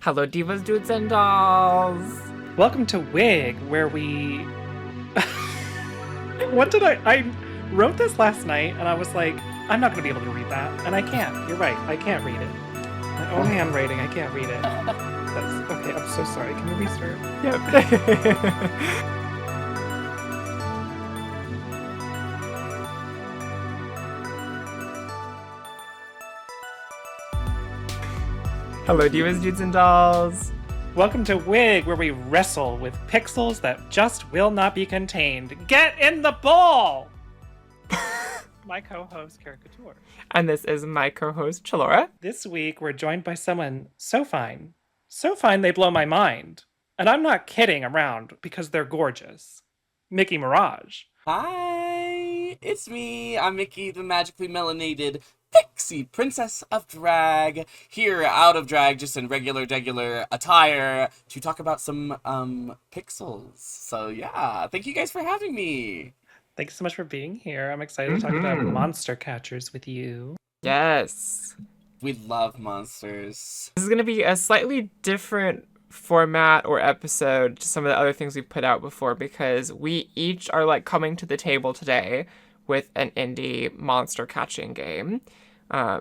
Hello, divas, dudes, and dolls. Welcome to Wig, where we... What did I wrote this last night, and I was like, I'm not going to be able to read that. And I can't. You're right. I can't read it. My own handwriting, I can't read it. Okay, I'm so sorry. Can we restart? Yep. Hello, divas, dudes, and dolls. Welcome to Wig, where we wrestle with pixels that just will not be contained. Get in the ball! My co-host, Couture. And this is my co-host, Chelora. This week, we're joined by someone so fine. So fine, they blow my mind. And I'm not kidding around, because they're gorgeous. Mikki Miraj. Hi, it's me. I'm Mikki, the magically melanated pixie princess of drag, here out of drag, just in regular attire, to talk about some pixels. So yeah, thank you guys for having me. Thanks so much for being here. I'm excited to talk about monster catchers with you. Yes. We love monsters. This is going to be a slightly different format or episode to some of the other things we put out before, because we each are like coming to the table today with an indie monster catching game.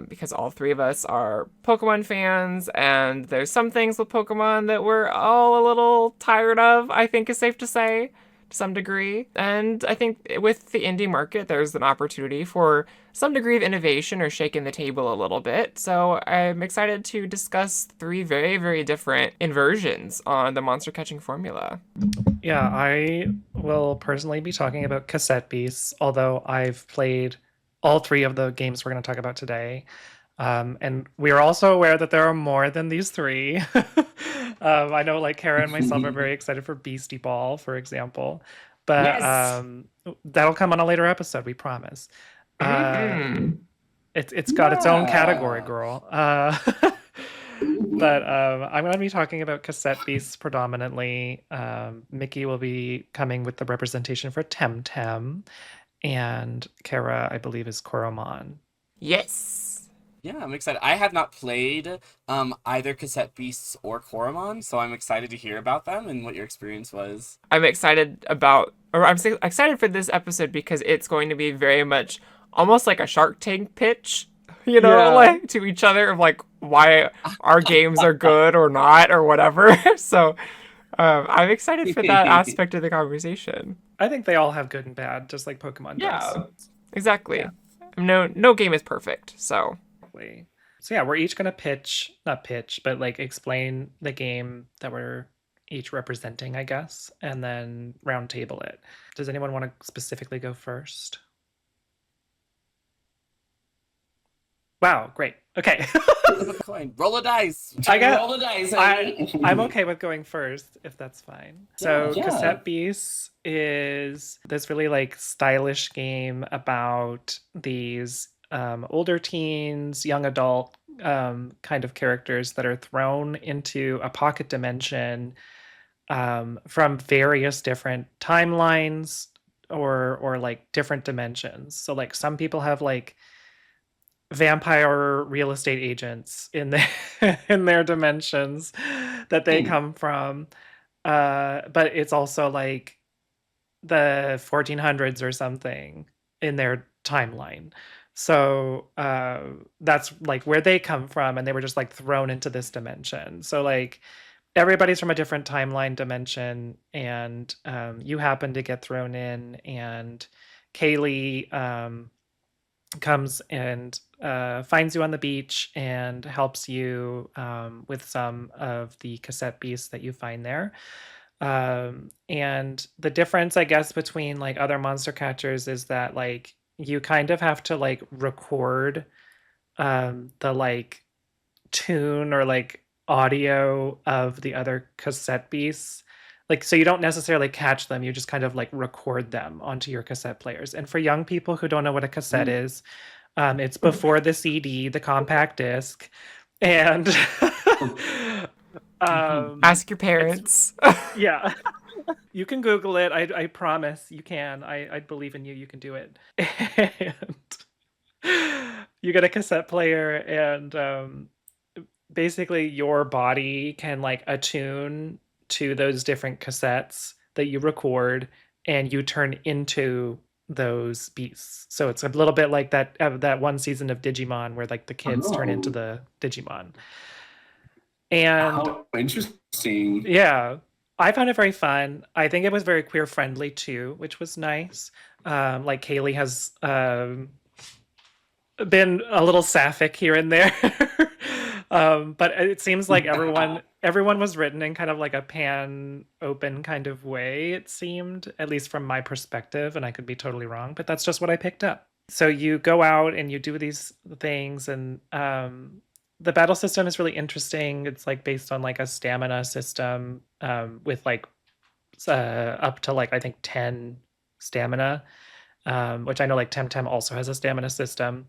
Because all three of us are Pokemon fans, and there's some things with Pokemon that we're all a little tired of, I think is safe to say, to some degree. And I think with the indie market, there's an opportunity for some degree of innovation or shaking the table a little bit. So I'm excited to discuss three very, very different inversions on the monster catching formula. Yeah, I will personally be talking about Cassette Beasts, although I've played all three of the games we're going to talk about today. And we are also aware that there are more than these three. I know like Chara and myself are very excited for Beastie Ball, for example. But Yes. That'll come on a later episode, we promise. It's got its own category, girl. But I'm going to be talking about Cassette Beasts predominantly. Mikki will be coming with the representation for TemTem. And Chara, I believe, is Coromon. Yes. Yeah, I'm excited. I have not played either Cassette Beasts or Coromon, so I'm excited to hear about them and what your experience was. I'm excited excited for this episode because it's going to be very much almost like a Shark Tank pitch, like to each other of like why our games are good or not or whatever. So I'm excited for that aspect of the conversation. I think they all have good and bad, just like Pokemon does. Exactly. Yeah. No game is perfect, so. So yeah, we're each gonna like explain the game that we're each representing, I guess, and then round table it. Does anyone want to specifically go first? Wow, great. Okay. Roll a dice. Roll a dice. I'm okay with going first, if that's fine. So Cassette Beasts is this really like stylish game about these older teens, young adult kind of characters that are thrown into a pocket dimension from various different timelines or like different dimensions. So like some people have like vampire real estate agents in their dimensions that they come from, but it's also like the 1400s or something in their timeline. So that's like where they come from, and they were just like thrown into this dimension. So like everybody's from a different timeline dimension, and you happen to get thrown in, and Kaylee comes and finds you on the beach and helps you with some of the cassette beasts that you find there. And the difference, I guess, between like other monster catchers is that like you kind of have to like record the like tune or like audio of the other cassette beasts. Like, so you don't necessarily catch them, you just kind of like record them onto your cassette players. And for young people who don't know what a cassette is, it's before the CD, the compact disc, and ask your parents. Yeah. You can Google it. I promise you can. I believe in you. You can do it. And you get a cassette player, and basically your body can like attune to those different cassettes that you record, and you turn into those beasts. So it's a little bit like that one season of Digimon where like the kids turn into Oh, the Digimon. And how interesting. yeah, I found it very fun. I think it was very queer friendly too, which was nice. Like Kaylee has been a little sapphic here and there. But it seems like everyone was written in kind of like a pan open kind of way, it seemed, at least from my perspective, and I could be totally wrong, but that's just what I picked up. So you go out and you do these things, and the battle system is really interesting. It's like based on like a stamina system, with like up to like I think 10 stamina, which I know like TemTem also has a stamina system.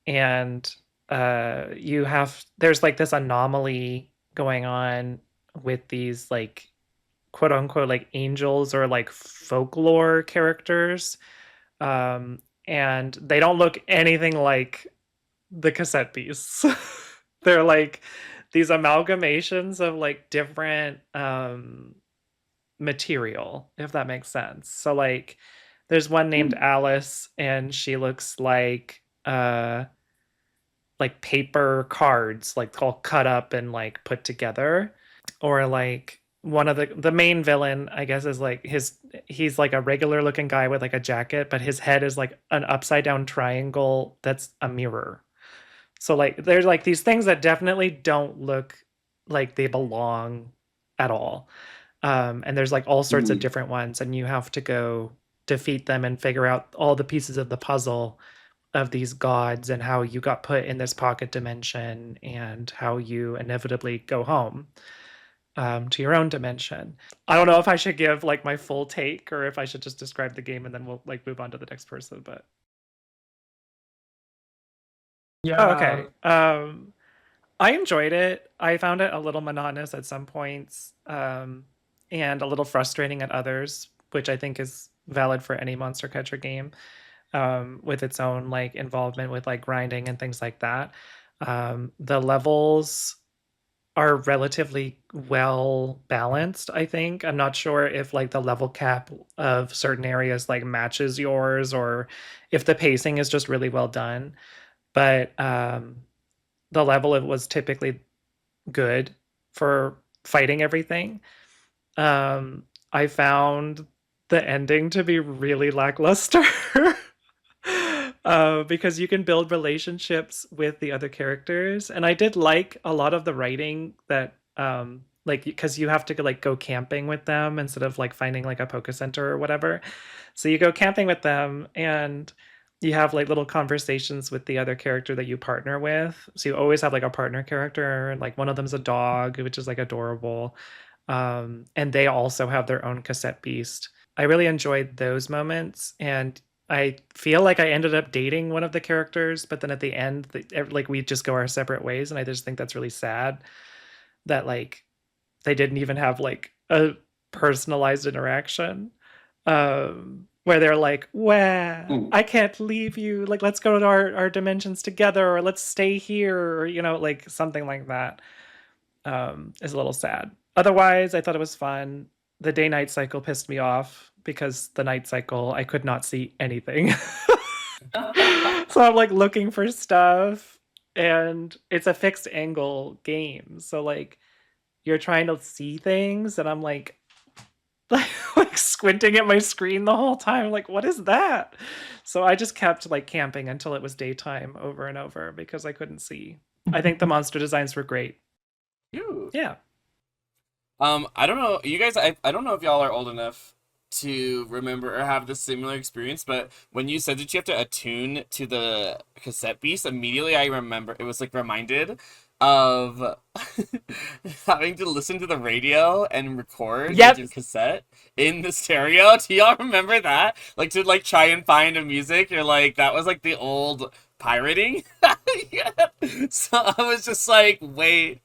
And there's like this anomaly going on with these like quote unquote like angels or like folklore characters, and they don't look anything like the Cassette Beasts. They're like these amalgamations of like different material, if that makes sense. So like there's one named Alice, and she looks like paper cards, like all cut up and like put together. Or like one of the main villain, I guess, is like he's like a regular looking guy with like a jacket, but his head is like an upside down triangle that's a mirror. So like there's like these things that definitely don't look like they belong at all. And there's like all sorts of different ones, and you have to go defeat them and figure out all the pieces of the puzzle of these gods and how you got put in this pocket dimension and how you inevitably go home, to your own dimension. I don't know if I should give like my full take or if I should just describe the game and then we'll like move on to the next person. But Yeah. oh, okay. I enjoyed it. I found it a little monotonous at some points, and a little frustrating at others, which I think is valid for any monster catcher game, with its own like involvement with like grinding and things like that. The levels are relatively well balanced, I think. I'm not sure if like the level cap of certain areas like matches yours, or if the pacing is just really well done. But the level it was typically good for fighting everything. I found the ending to be really lackluster. Because you can build relationships with the other characters, and I did like a lot of the writing that like because you have to like go camping with them instead of like finding like a poke center or whatever. So you go camping with them, and you have like little conversations with the other character that you partner with. So you always have like a partner character, and like one of them's a dog, which is like adorable. And they also have their own cassette beast. I really enjoyed those moments, and I feel like I ended up dating one of the characters, but then at the end, like we just go our separate ways, and I just think that's really sad that like they didn't even have like a personalized interaction, where they're like, "Wow, I can't leave you. Like, let's go to our dimensions together, or let's stay here," or like something like that. Is a little sad. Otherwise, I thought it was fun. The day-night cycle pissed me off because the night cycle, I could not see anything. So I'm like looking for stuff, and it's a fixed angle game. So like you're trying to see things, and I'm like like squinting at my screen the whole time. Like, what is that? So I just kept like camping until it was daytime over and over because I couldn't see. I think the monster designs were great. Cute. Yeah. I don't know, you guys. I don't know if y'all are old enough to remember or have this similar experience, but when you said that you have to attune to the cassette beast, immediately I remember it was like reminded of having to listen to the radio and record Yep. with your cassette in the stereo. Do y'all remember that? Like to like try and find a music, you're like that was like the old pirating. Yeah. So I was just like, wait.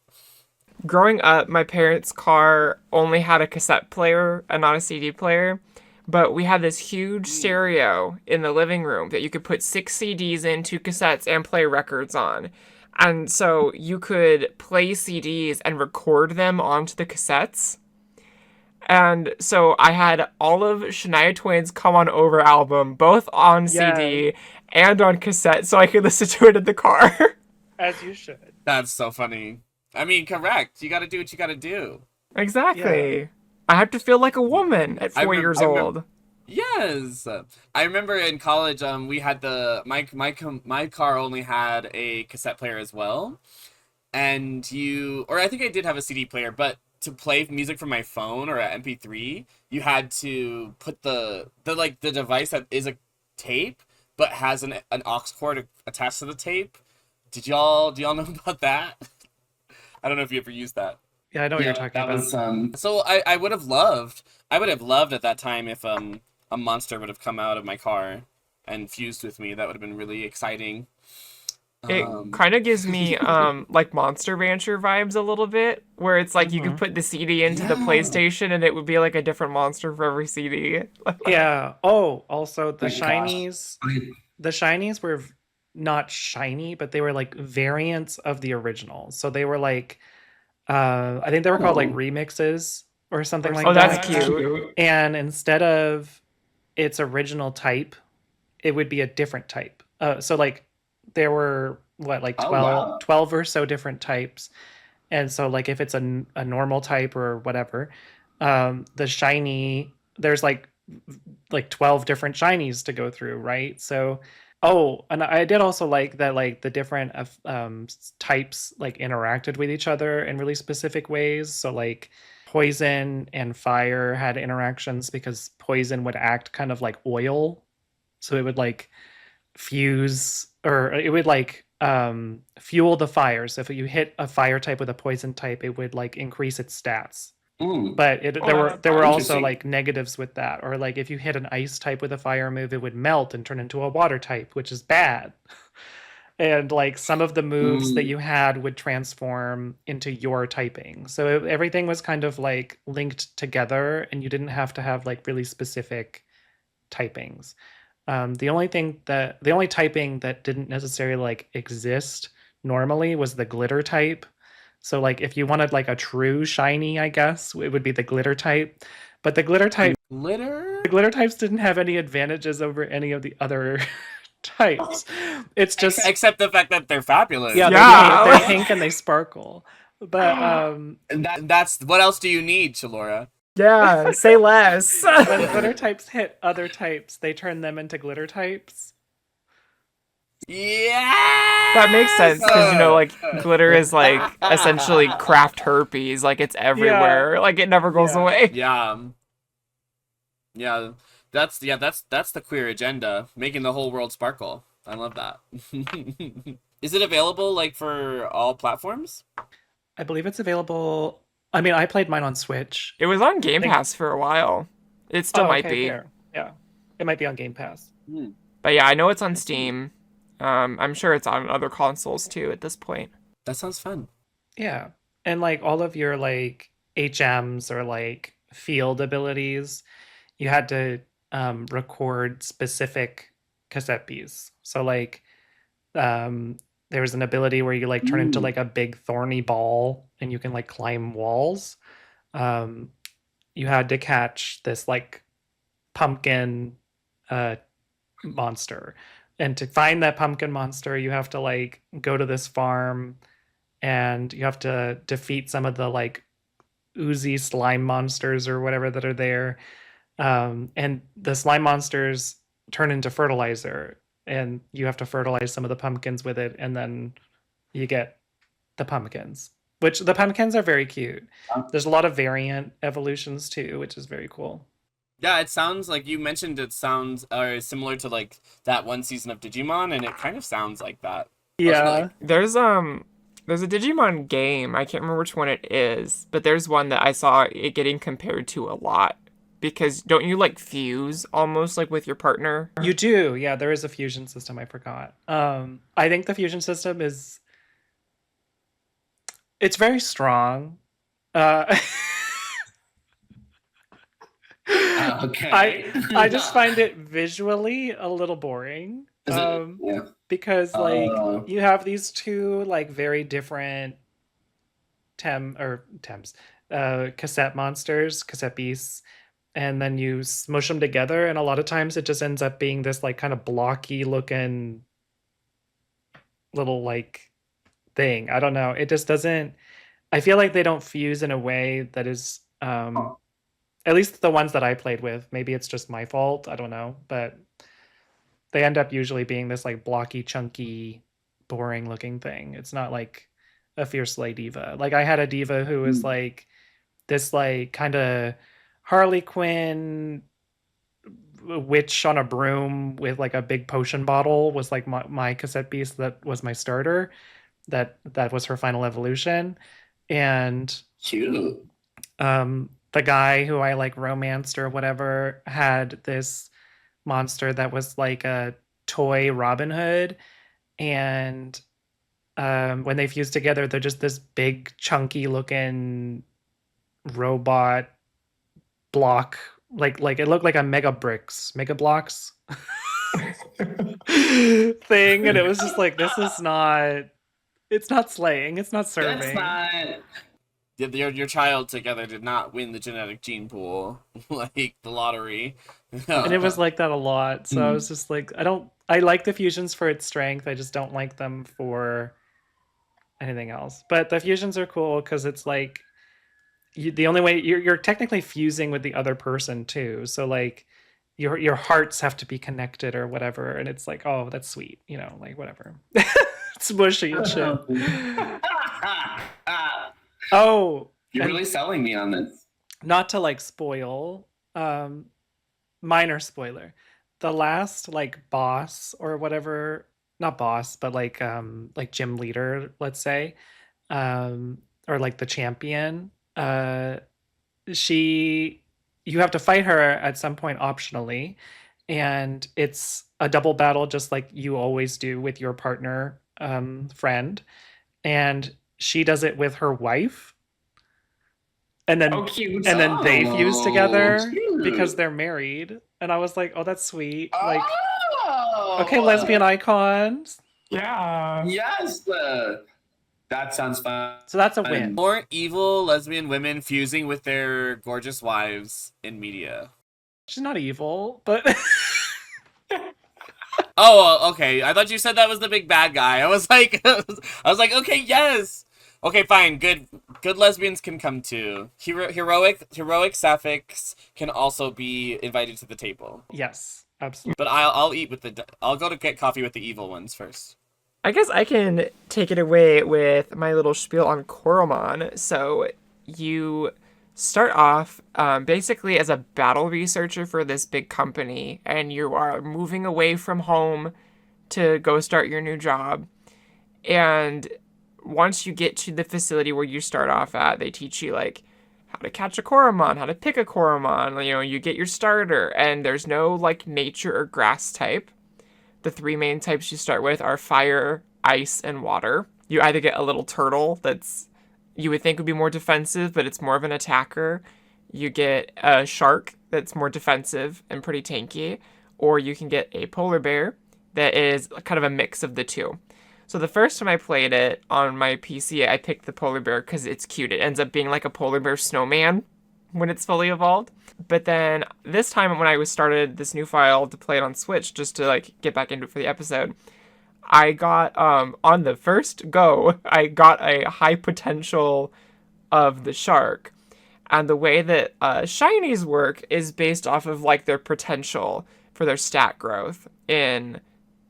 Growing up, my parents' car only had a cassette player and not a CD player, but we had this huge stereo in the living room that you could put 6 CDs in, 2 cassettes, and play records on. And so you could play CDs and record them onto the cassettes. And so I had all of Shania Twain's Come On Over album, both on CD and on cassette, so I could listen to it in the car. As you should. That's so funny. I mean, correct. You gotta do what you gotta do. Exactly. Yeah. I have to feel like a woman at 4 years old. Yes, I remember in college. We had my car only had a cassette player as well, and I think I did have a CD player, but to play music from my phone or an MP3, you had to put the device that is a tape but has an aux cord attached to the tape. Do y'all know about that? I don't know if you ever used that. Yeah, I know what you're talking about. So I would have loved at that time if a monster would have come out of my car and fused with me. That would have been really exciting. It kind of gives me like Monster Rancher vibes a little bit, where it's like you could put the CD into the PlayStation and it would be like a different monster for every CD. Yeah. Oh, also the shinies. The shinies were not shiny, but they were like variants of the original. So they were like, I think they were called like remixes or something like that. Oh, that's cute. And instead of its original type, it would be a different type. So like there were 12 or so different types. And so like if it's a normal type or whatever, the shiny, there's like 12 different shinies to go through, right? So and I did also like that like the different types like interacted with each other in really specific ways. So like poison and fire had interactions because poison would act kind of like oil. So it would like fuse, or it would like fuel the fire. So if you hit a fire type with a poison type, it would like increase its stats. But there were also like negatives with that, or like if you hit an ice type with a fire move, it would melt and turn into a water type, which is bad. And like some of the moves that you had would transform into your typing, so everything was kind of like linked together, and you didn't have to have like really specific typings. The only typing that didn't necessarily like exist normally was the glitter type. So like if you wanted like a true shiny, I guess it would be the glitter type. But the glitter types didn't have any advantages over any of the other types. It's just except the fact that they're fabulous. Yeah, they're pink and they sparkle. But that's what else do you need, Chelora? Yeah, say less. When glitter types hit other types, they turn them into glitter types. Yeah, that makes sense because like glitter is like essentially craft herpes, like it's everywhere, like it never goes away. That's the queer agenda, making the whole world sparkle. I love that. Is it available like for all platforms? I believe it's available. I mean, I played mine on Switch. It was on Game Pass for a while. It still might be. Fair. Yeah, it might be on Game Pass. But yeah, I know it's on Steam. I'm sure it's on other consoles too at this point. That sounds fun. Yeah. And like all of your like HMs or like field abilities, you had to record specific cassette beasts. So like there was an ability where you like turn into like a big thorny ball and you can like climb walls. You had to catch this like pumpkin monster. And to find that pumpkin monster, you have to like go to this farm and you have to defeat some of the like oozy slime monsters or whatever that are there. And the slime monsters turn into fertilizer and you have to fertilize some of the pumpkins with it. And then you get the pumpkins, which the pumpkins are very cute. There's a lot of variant evolutions too, which is very cool. Yeah, it sounds like you mentioned it sounds similar to like that one season of Digimon, and it kind of sounds like that. Yeah. There's a Digimon game, I can't remember which one it is, but there's one that I saw it getting compared to a lot. Because don't you like fuse almost like with your partner? You do, yeah, there is a fusion system, I forgot. I think the fusion system it's very strong. Okay. I just find it visually a little boring. Is it? Yeah. Because like you have these two like very different cassette monsters, cassette beasts, and then you smush them together, and a lot of times it just ends up being this like kind of blocky looking little like thing. I don't know. It just doesn't. I feel like they don't fuse in a way that is at least the ones that I played with. Maybe it's just my fault. I don't know, but they end up usually being this like blocky, chunky, boring looking thing. It's not like a fierce lay diva. Like I had a diva who was like this like kind of Harley Quinn witch on a broom with like a big potion bottle was like my cassette beast that was my starter. That was her final evolution. And Cute. The guy who I like romanced or whatever had this monster that was like a toy Robin Hood, and when they fuse together, they're just this big, chunky looking robot block. Like it looked like a Mega Blocks thing, and it was just like, this is not. It's not slaying. It's not serving. That's not. Your child together did not win the genetic gene pool, like the lottery. And it was like that a lot. So I was just like, I like the fusions for its strength. I just don't like them for anything else. But the fusions are cool because it's like the only way you're technically fusing with the other person too. So like your hearts have to be connected or whatever. And it's like, oh, that's sweet. You know, like whatever. It's mushy and shit. Oh, you're really selling me on this. Not to like spoil, minor spoiler. The last like boss or whatever, not boss, but like gym leader, let's say, or like the champion, you have to fight her at some point optionally, and it's a double battle just like you always do with your partner friend, and she does it with her wife, and then they fuse together because they're married, and I was like, oh, that's sweet. Like, okay, lesbian icons. Yeah. Yes. That sounds fun. So that's a win. More evil lesbian women fusing with their gorgeous wives in media. She's not evil, but oh, okay. I thought you said that was the big bad guy. I was like, okay, yes. Okay, fine. Good lesbians can come too. Heroic sapphics can also be invited to the table. Yes, absolutely. But I'll go to get coffee with the evil ones first. I guess I can take it away with my little spiel on Coromon. So you start off basically as a battle researcher for this big company, and you are moving away from home to go start your new job. And once you get to the facility where you start off at, they teach you like how to catch a Coromon, how to pick a Coromon. You know, you get your starter, and there's no like nature or grass type. The three main types you start with are fire, ice, and water. You either get a little turtle that's you would think would be more defensive, but it's more of an attacker. You get a shark that's more defensive and pretty tanky, or you can get a polar bear that is kind of a mix of the two. So the first time I played it on my PC, I picked the polar bear because it's cute. It ends up being like a polar bear snowman when it's fully evolved. But then this time when I started this new file to play it on Switch, just to like get back into it for the episode, I got, on the first go, I got a high potential of the shark. And the way that shinies work is based off of like their potential for their stat growth in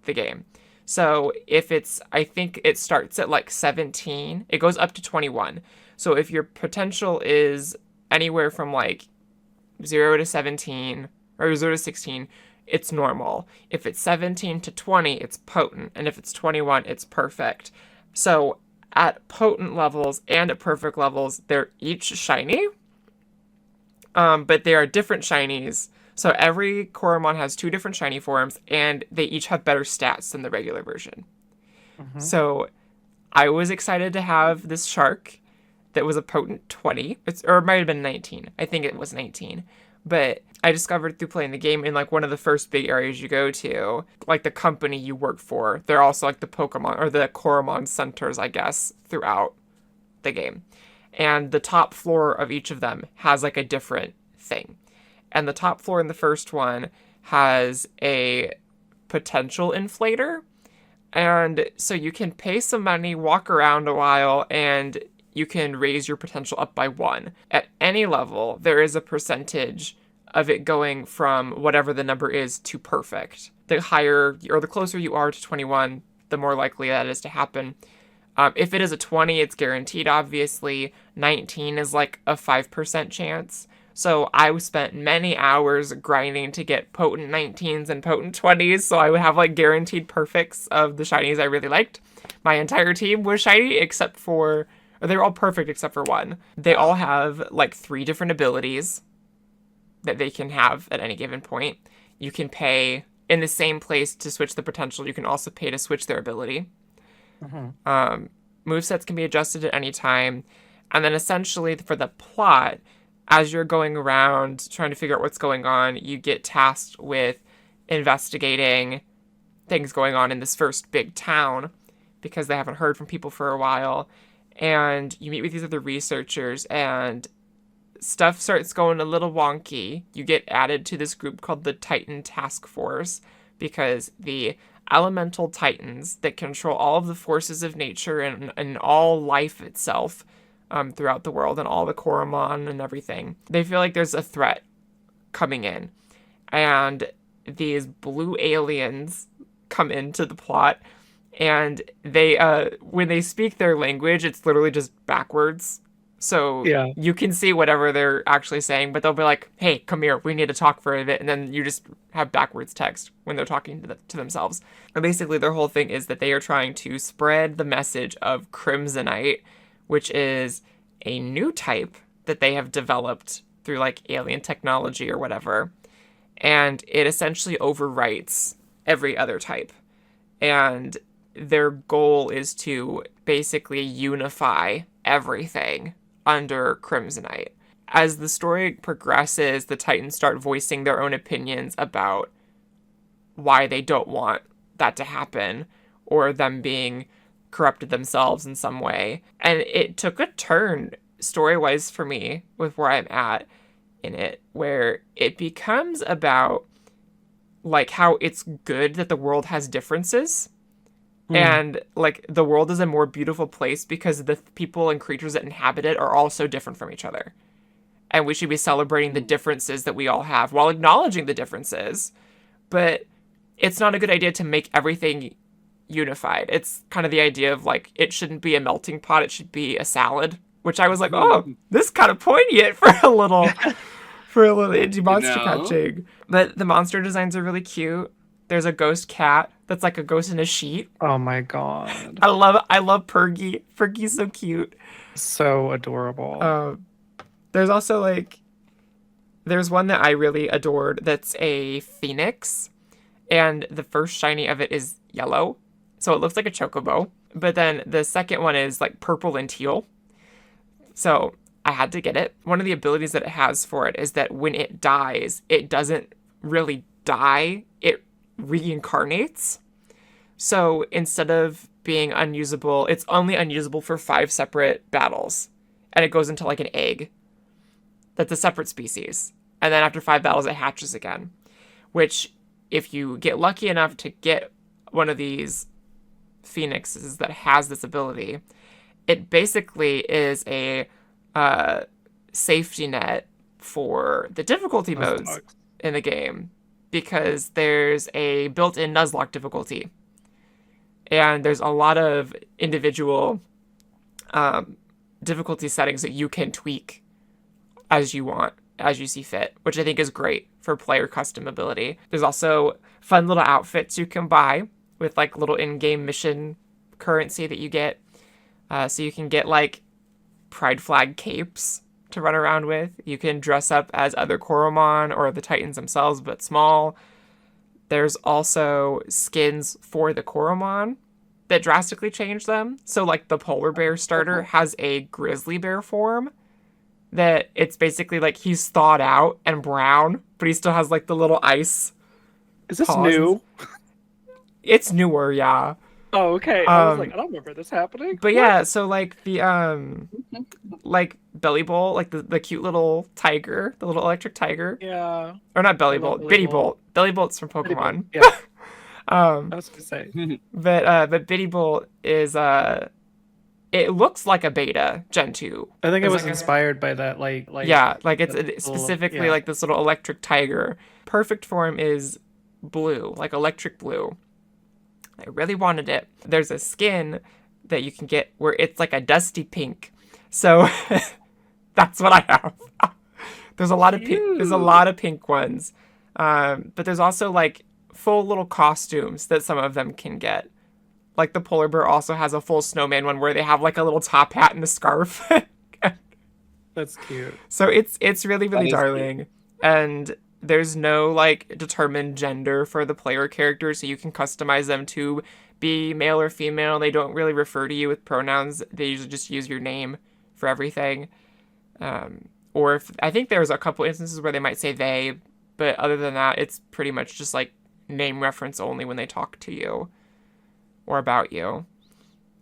the game. So if I think it starts at like 17, it goes up to 21. So if your potential is anywhere from like 0 to 17 or 0 to 16, it's normal. If it's 17 to 20, it's potent. And if it's 21, it's perfect. So at potent levels and at perfect levels, they're each shiny. But they are different shinies. So every Coromon has 2 different shiny forms, and they each have better stats than the regular version. Mm-hmm. So I was excited to have this shark that was a potent 20. Or it might have been 19. I think it was 19. But I discovered through playing the game in like one of the first big areas you go to, like the company you work for, they're also like the Pokemon or the Coromon centers, I guess, throughout the game. And the top floor of each of them has like a different thing. And the top floor in the first one has a potential inflator. And so you can pay some money, walk around a while, and you can raise your potential up by 1. At any level, there is a percentage of it going from whatever the number is to perfect. The higher or the closer you are to 21, the more likely that is to happen. If it is a 20, it's guaranteed, obviously. 19 is like a 5% chance. So I spent many hours grinding to get potent 19s and potent 20s, so I would have like guaranteed perfects of the shinies I really liked. My entire team was shiny except for, or they were all perfect except for one. They all have like 3 different abilities that they can have at any given point. You can pay in the same place to switch the potential. You can also pay to switch their ability. Movesets can be adjusted at any time. And then essentially for the plot, as you're going around trying to figure out what's going on, you get tasked with investigating things going on in this first big town because they haven't heard from people for a while. And you meet with these other researchers and stuff starts going a little wonky. You get added to this group called the Titan Task Force because the elemental titans that control all of the forces of nature and all life itself throughout the world and all the Coromon and everything, they feel like there's a threat coming in. And these blue aliens come into the plot, and they when they speak their language, it's literally just backwards. So Yeah. you can see whatever they're actually saying, but they'll be like, hey, come here, we need to talk for a bit. And then you just have backwards text when they're talking to themselves. And basically their whole thing is that they are trying to spread the message of Crimsonite, which is a new type that they have developed through like alien technology or whatever. And it essentially overwrites every other type. And their goal is to basically unify everything under Crimsonite. As the story progresses, the Titans start voicing their own opinions about why they don't want that to happen or them being corrupted themselves in some way. And it took a turn story-wise for me with where I'm at in it, where it becomes about like how it's good that the world has differences. And like the world is a more beautiful place because the people and creatures that inhabit it are all so different from each other. And we should be celebrating the differences that we all have while acknowledging the differences. But it's not a good idea to make everything unified. It's kind of the idea of like, it shouldn't be a melting pot, it should be a salad, which I was like, oh, this is kind of poignant for a little indie monster catching. But the monster designs are really cute. There's a ghost cat that's like a ghost in a sheet. Oh my god. I love Pergy. Pergy's so cute. So adorable. There's also like, there's one that I really adored that's a phoenix. And the first shiny of it is yellow. So it looks like a chocobo. But then the second one is like purple and teal. So I had to get it. One of the abilities that it has for it is that when it dies, it doesn't really die. It reincarnates. So instead of being unusable, it's only unusable for 5 separate battles. And it goes into like an egg. That's a separate species. And then after 5 battles, it hatches again. Which, if you get lucky enough to get one of these phoenixes that has this ability, it basically is a safety net for the difficulty modes in the game. Because there's a built-in Nuzlocke difficulty. And there's a lot of individual difficulty settings that you can tweak as you want, as you see fit, which I think is great for player custom ability. There's also fun little outfits you can buy with like little in-game mission currency that you get. So you can get like pride flag capes to run around with. You can dress up as other Coromon or the Titans themselves, but small. There's also skins for the Coromon that drastically change them. So like the polar bear starter has a grizzly bear form that it's basically like he's thawed out and brown, but he still has like the little ice. Is this paws. new? It's newer, yeah. Oh, okay. I was like, I don't remember this happening. But yeah, so like the like Belly Bolt, like the cute little tiger, the little electric tiger. Yeah. Or not Belly I love Bolt, Belly Bitty Bolt. Bolt. Belly Bolt's from Bitty Bolt, Pokemon. yeah. I was gonna say. But Bitty Bolt is it looks like a beta Gen 2. I think it was like inspired by that, like yeah, like it's the specifically little- yeah. like this little electric tiger. Perfect form is blue, like electric blue. I really wanted it. There's a skin that you can get where it's like a dusty pink. So that's what I have. There's a lot of pink ones. But there's also like full little costumes that some of them can get. Like the polar bear also has a full snowman one where they have like a little top hat and a scarf. That's cute. So it's really, really That is darling. And there's no like determined gender for the player characters, so you can customize them to be male or female. They don't really refer to you with pronouns. They usually just use your name for everything. Or if I think there's a couple instances where they might say they, but other than that, it's pretty much just like name reference only when they talk to you or about you.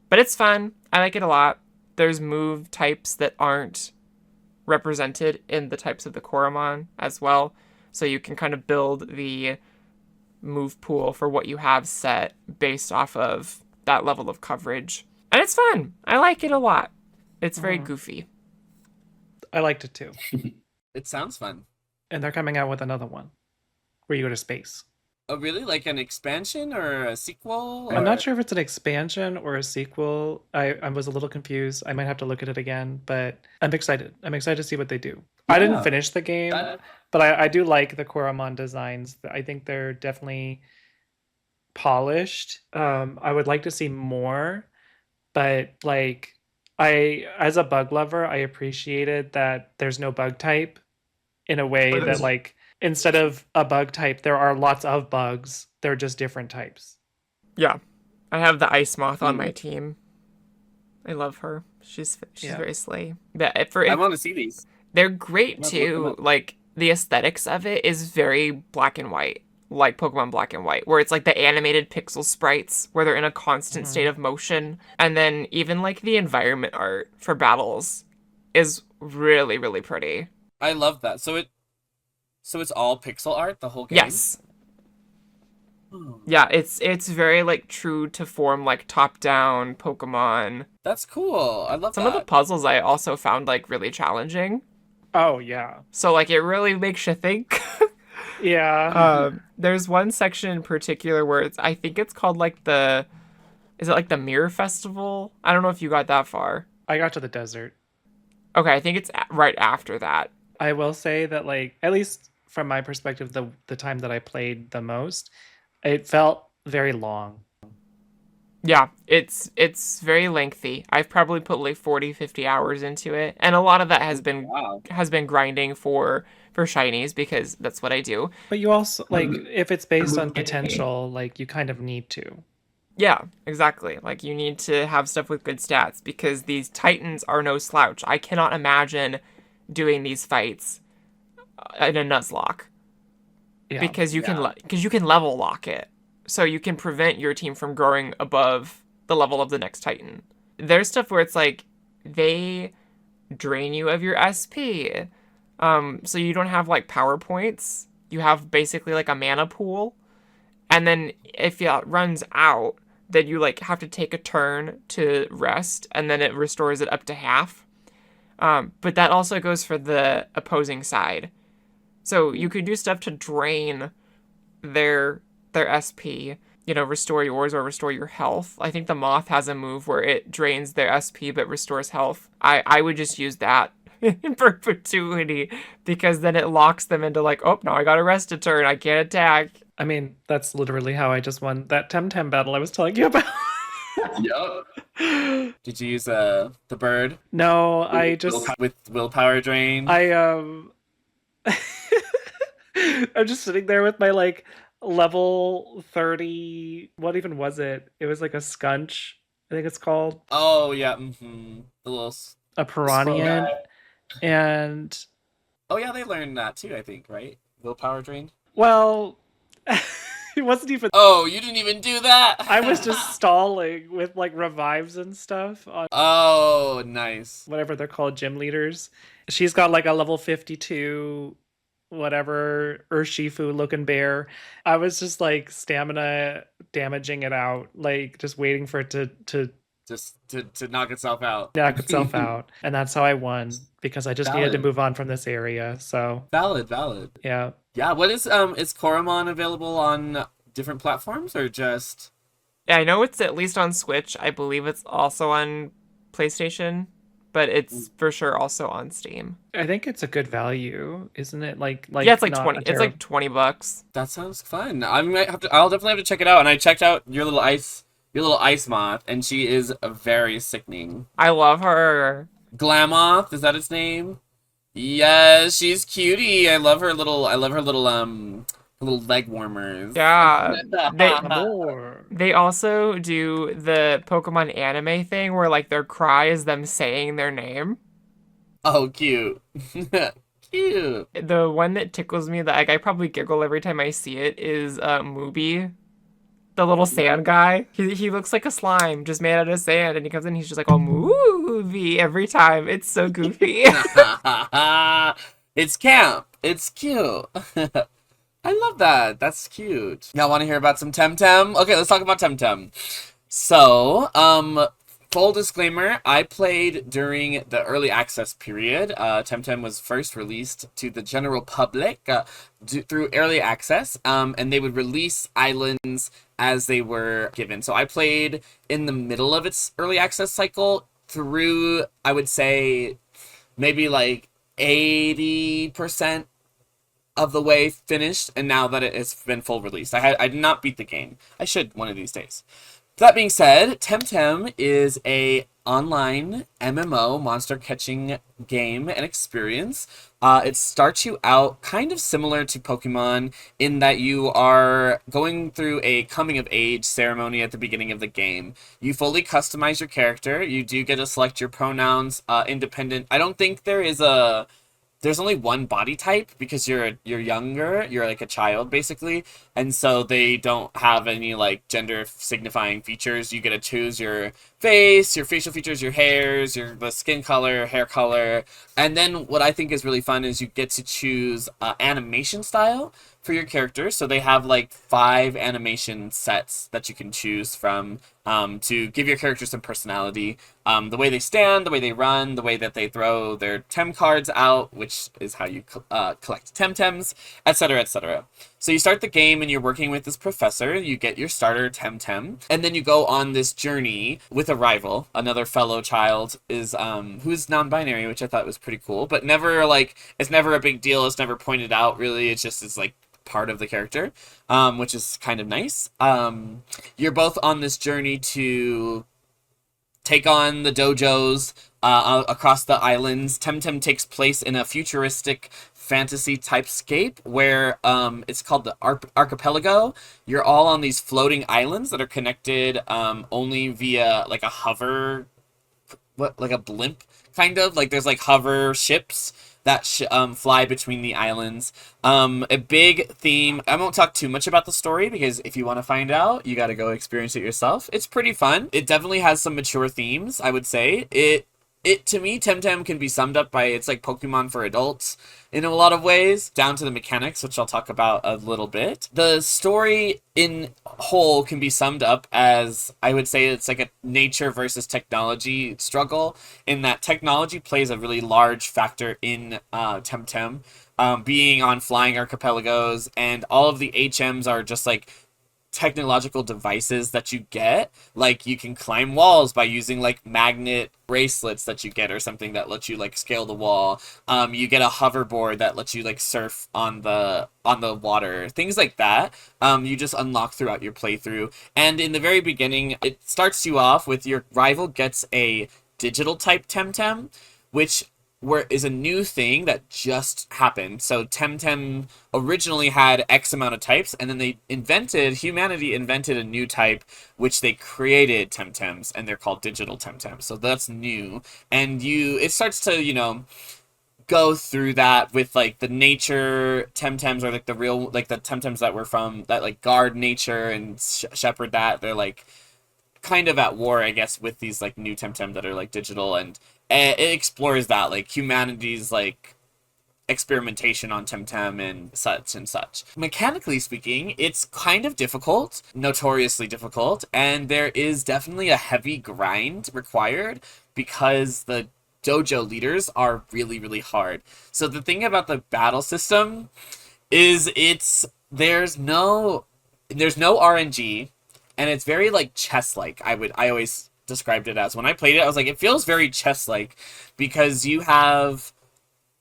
But it's fun. I like it a lot. There's move types that aren't represented in the types of the Coromon as well. So you can kind of build the move pool for what you have set based off of that level of coverage. And it's fun. I like it a lot. It's very goofy. I liked it too. It sounds fun. And they're coming out with another one where you go to space. Oh, really? Like an expansion or a sequel? I'm not sure if it's an expansion or a sequel. I was a little confused. I might have to look at it again, but I'm excited. I'm excited to see what they do. I didn't Yeah. finish the game, That- but I do like the Coromon designs. I think they're definitely polished. I would like to see more, but like as a bug lover, I appreciated that there's no bug type in a way that like instead of a bug type, there are lots of bugs. They're just different types. Yeah. I have the ice moth on my team. I love her. She's Yeah. very slay. But I want to see these. they're great Let's look them too. up. Like the aesthetics of it is very black and white, like Pokemon Black and White, where it's like the animated pixel sprites where they're in a constant state of motion. And then even like the environment art for battles is really, really pretty. I love that. So it's all pixel art, the whole game? Yes. Oh, Yeah, it's very like true to form, like top down Pokemon. that's cool. I love Some that. of the puzzles I also found like really challenging. Oh yeah. So like it really makes you think. Yeah. There's one section in particular where I think it's called like is it like the Mirror Festival? I don't know if you got that far. I got to the desert. Okay, I think it's right after that. I will say that like at least from my perspective, the time that I played the most, it felt very long. Yeah, it's very lengthy. I've probably put like 40, 50 hours into it. And a lot of that has been Wow. grinding for shinies because that's what I do. But you also like if it's based on potential, like you kind of need to. Yeah, exactly. Like you need to have stuff with good stats because these Titans are no slouch. I cannot imagine doing these fights in a Nuzlocke Yeah. because you can level lock it. So you can prevent your team from growing above the level of the next Titan. There's stuff where it's like they drain you of your SP. So you don't have like power points. You have basically like a mana pool. And then if it runs out, then you like have to take a turn to rest and then it restores it up to half. But that also goes for the opposing side. So you could do stuff to drain their SP, restore yours or restore your health. I think the moth has a move where it drains their SP but restores health. I would just use that in perpetuity because then it locks them into like, oh, now I gotta rest a turn. I can't attack. I mean, that's literally how I just won that TemTem battle I was telling you about. Yup. Did you use the bird No, I just with willpower drain? I'm just sitting there with my like level 30. What even was it? It was like a scunch, I think it's called. Oh yeah, mm-hmm. The little A Piranha. And Oh yeah, they learned that too, I think, right? Willpower drain. well, it wasn't even. Oh, you didn't even do that. I was just stalling with like revives and stuff on Oh, nice. whatever they're called, gym leaders. She's got like a level 52 whatever Urshifu looking bear. I was just like stamina damaging it out, like just waiting for it to Just to knock itself out. knock itself out. And that's how I won, because I just needed to Valid. move on from this area. So Valid. yeah. Yeah, what is Coromon available on different platforms or just Yeah, I know it's at least on Switch. I believe it's also on PlayStation, but it's for sure also on Steam. I think it's a good value, isn't it? Like Yeah, it's like not 20. a It's like $20. that sounds fun. I'll definitely have to check it out. And I checked out your little ice moth, and she is very sickening. I love her. Glamoth, is that its name? Yes, she's cutie. I love her little leg warmers. Yeah. more. They also do the Pokemon anime thing where like their cry is them saying their name. Oh, cute. Cute. The one that tickles me that like, I probably giggle every time I see it is Mubi, the little sand guy. He looks like a slime just made out of sand, and he comes in, he's just like, oh, movie every time. It's so goofy. It's camp. It's cute. I love that. That's cute. Y'all want to hear about some TemTem? Okay, let's talk about TemTem. So, full disclaimer, I played during the early access period. TemTem was first released to the general public through early access, and they would release islands as they were given. So I played in the middle of its early access cycle through, I would say, maybe like 80% of the way finished, and now that it has been full release. I did not beat the game. I should one of these days. That being said, TemTem is a online MMO monster catching game and experience. It starts you out kind of similar to Pokemon in that you are going through a coming of age ceremony at the beginning of the game. You fully customize your character. You do get to select your pronouns independent. I don't think there's only one body type because you're younger, you're like a child basically, and so they don't have any like gender signifying features. You get to choose your face, your facial features, your hairs, the skin color, hair color, and then what I think is really fun is you get to choose animation style for your character. So they have like 5 animation sets that you can choose from to give your character some personality. The way they stand, the way they run, the way that they throw their Tem cards out, which is how you collect TemTems, etc., etc. So you start the game and you're working with this professor. You get your starter TemTem, and then you go on this journey with a rival. Another fellow child is who's non-binary, which I thought was pretty cool, but never like it's never a big deal. It's never pointed out really. It's like part of the character, which is kind of nice. You're both on this journey to take on the dojos across the islands. TemTem takes place in a futuristic fantasy typescape where it's called the archipelago. You're all on these floating islands that are connected only via like a hover, like a blimp kind of. Like there's like hover ships that fly between the islands. A big theme, I won't talk too much about the story because if you want to find out, you got to go experience it yourself. It's pretty fun. It definitely has some mature themes, I would say. It to me, TemTem can be summed up by it's like Pokemon for adults in a lot of ways, down to the mechanics, which I'll talk about a little bit. The story in whole can be summed up as, I would say it's like a nature versus technology struggle, in that technology plays a really large factor in TemTem, being on flying archipelagos, and all of the HMs are just like technological devices that you get. Like you can climb walls by using like magnet bracelets that you get or something that lets you like scale the wall. You get a hoverboard that lets you like surf on the water, things like that. You just unlock throughout your playthrough. And in the very beginning, it starts you off with your rival gets a digital type TemTem, which is a new thing that just happened. So TemTem originally had X amount of types, and then humanity invented a new type, which they created TemTems, and they're called digital TemTems. So that's new. And it starts to, go through that with like the nature temtems, or like the real, like the temtems that were from that like guard nature and shepherd that. They're like kind of at war, I guess, with these like new temtem that are like digital, and it explores that like humanity's like experimentation on TemTem and such and such. Mechanically speaking, it's kind of difficult, notoriously difficult, and there is definitely a heavy grind required because the dojo leaders are really, really hard. So the thing about the battle system is there's no RNG, and it's very like chess-like. I always described it as, when I played it, I was like, it feels very chess-like, because you have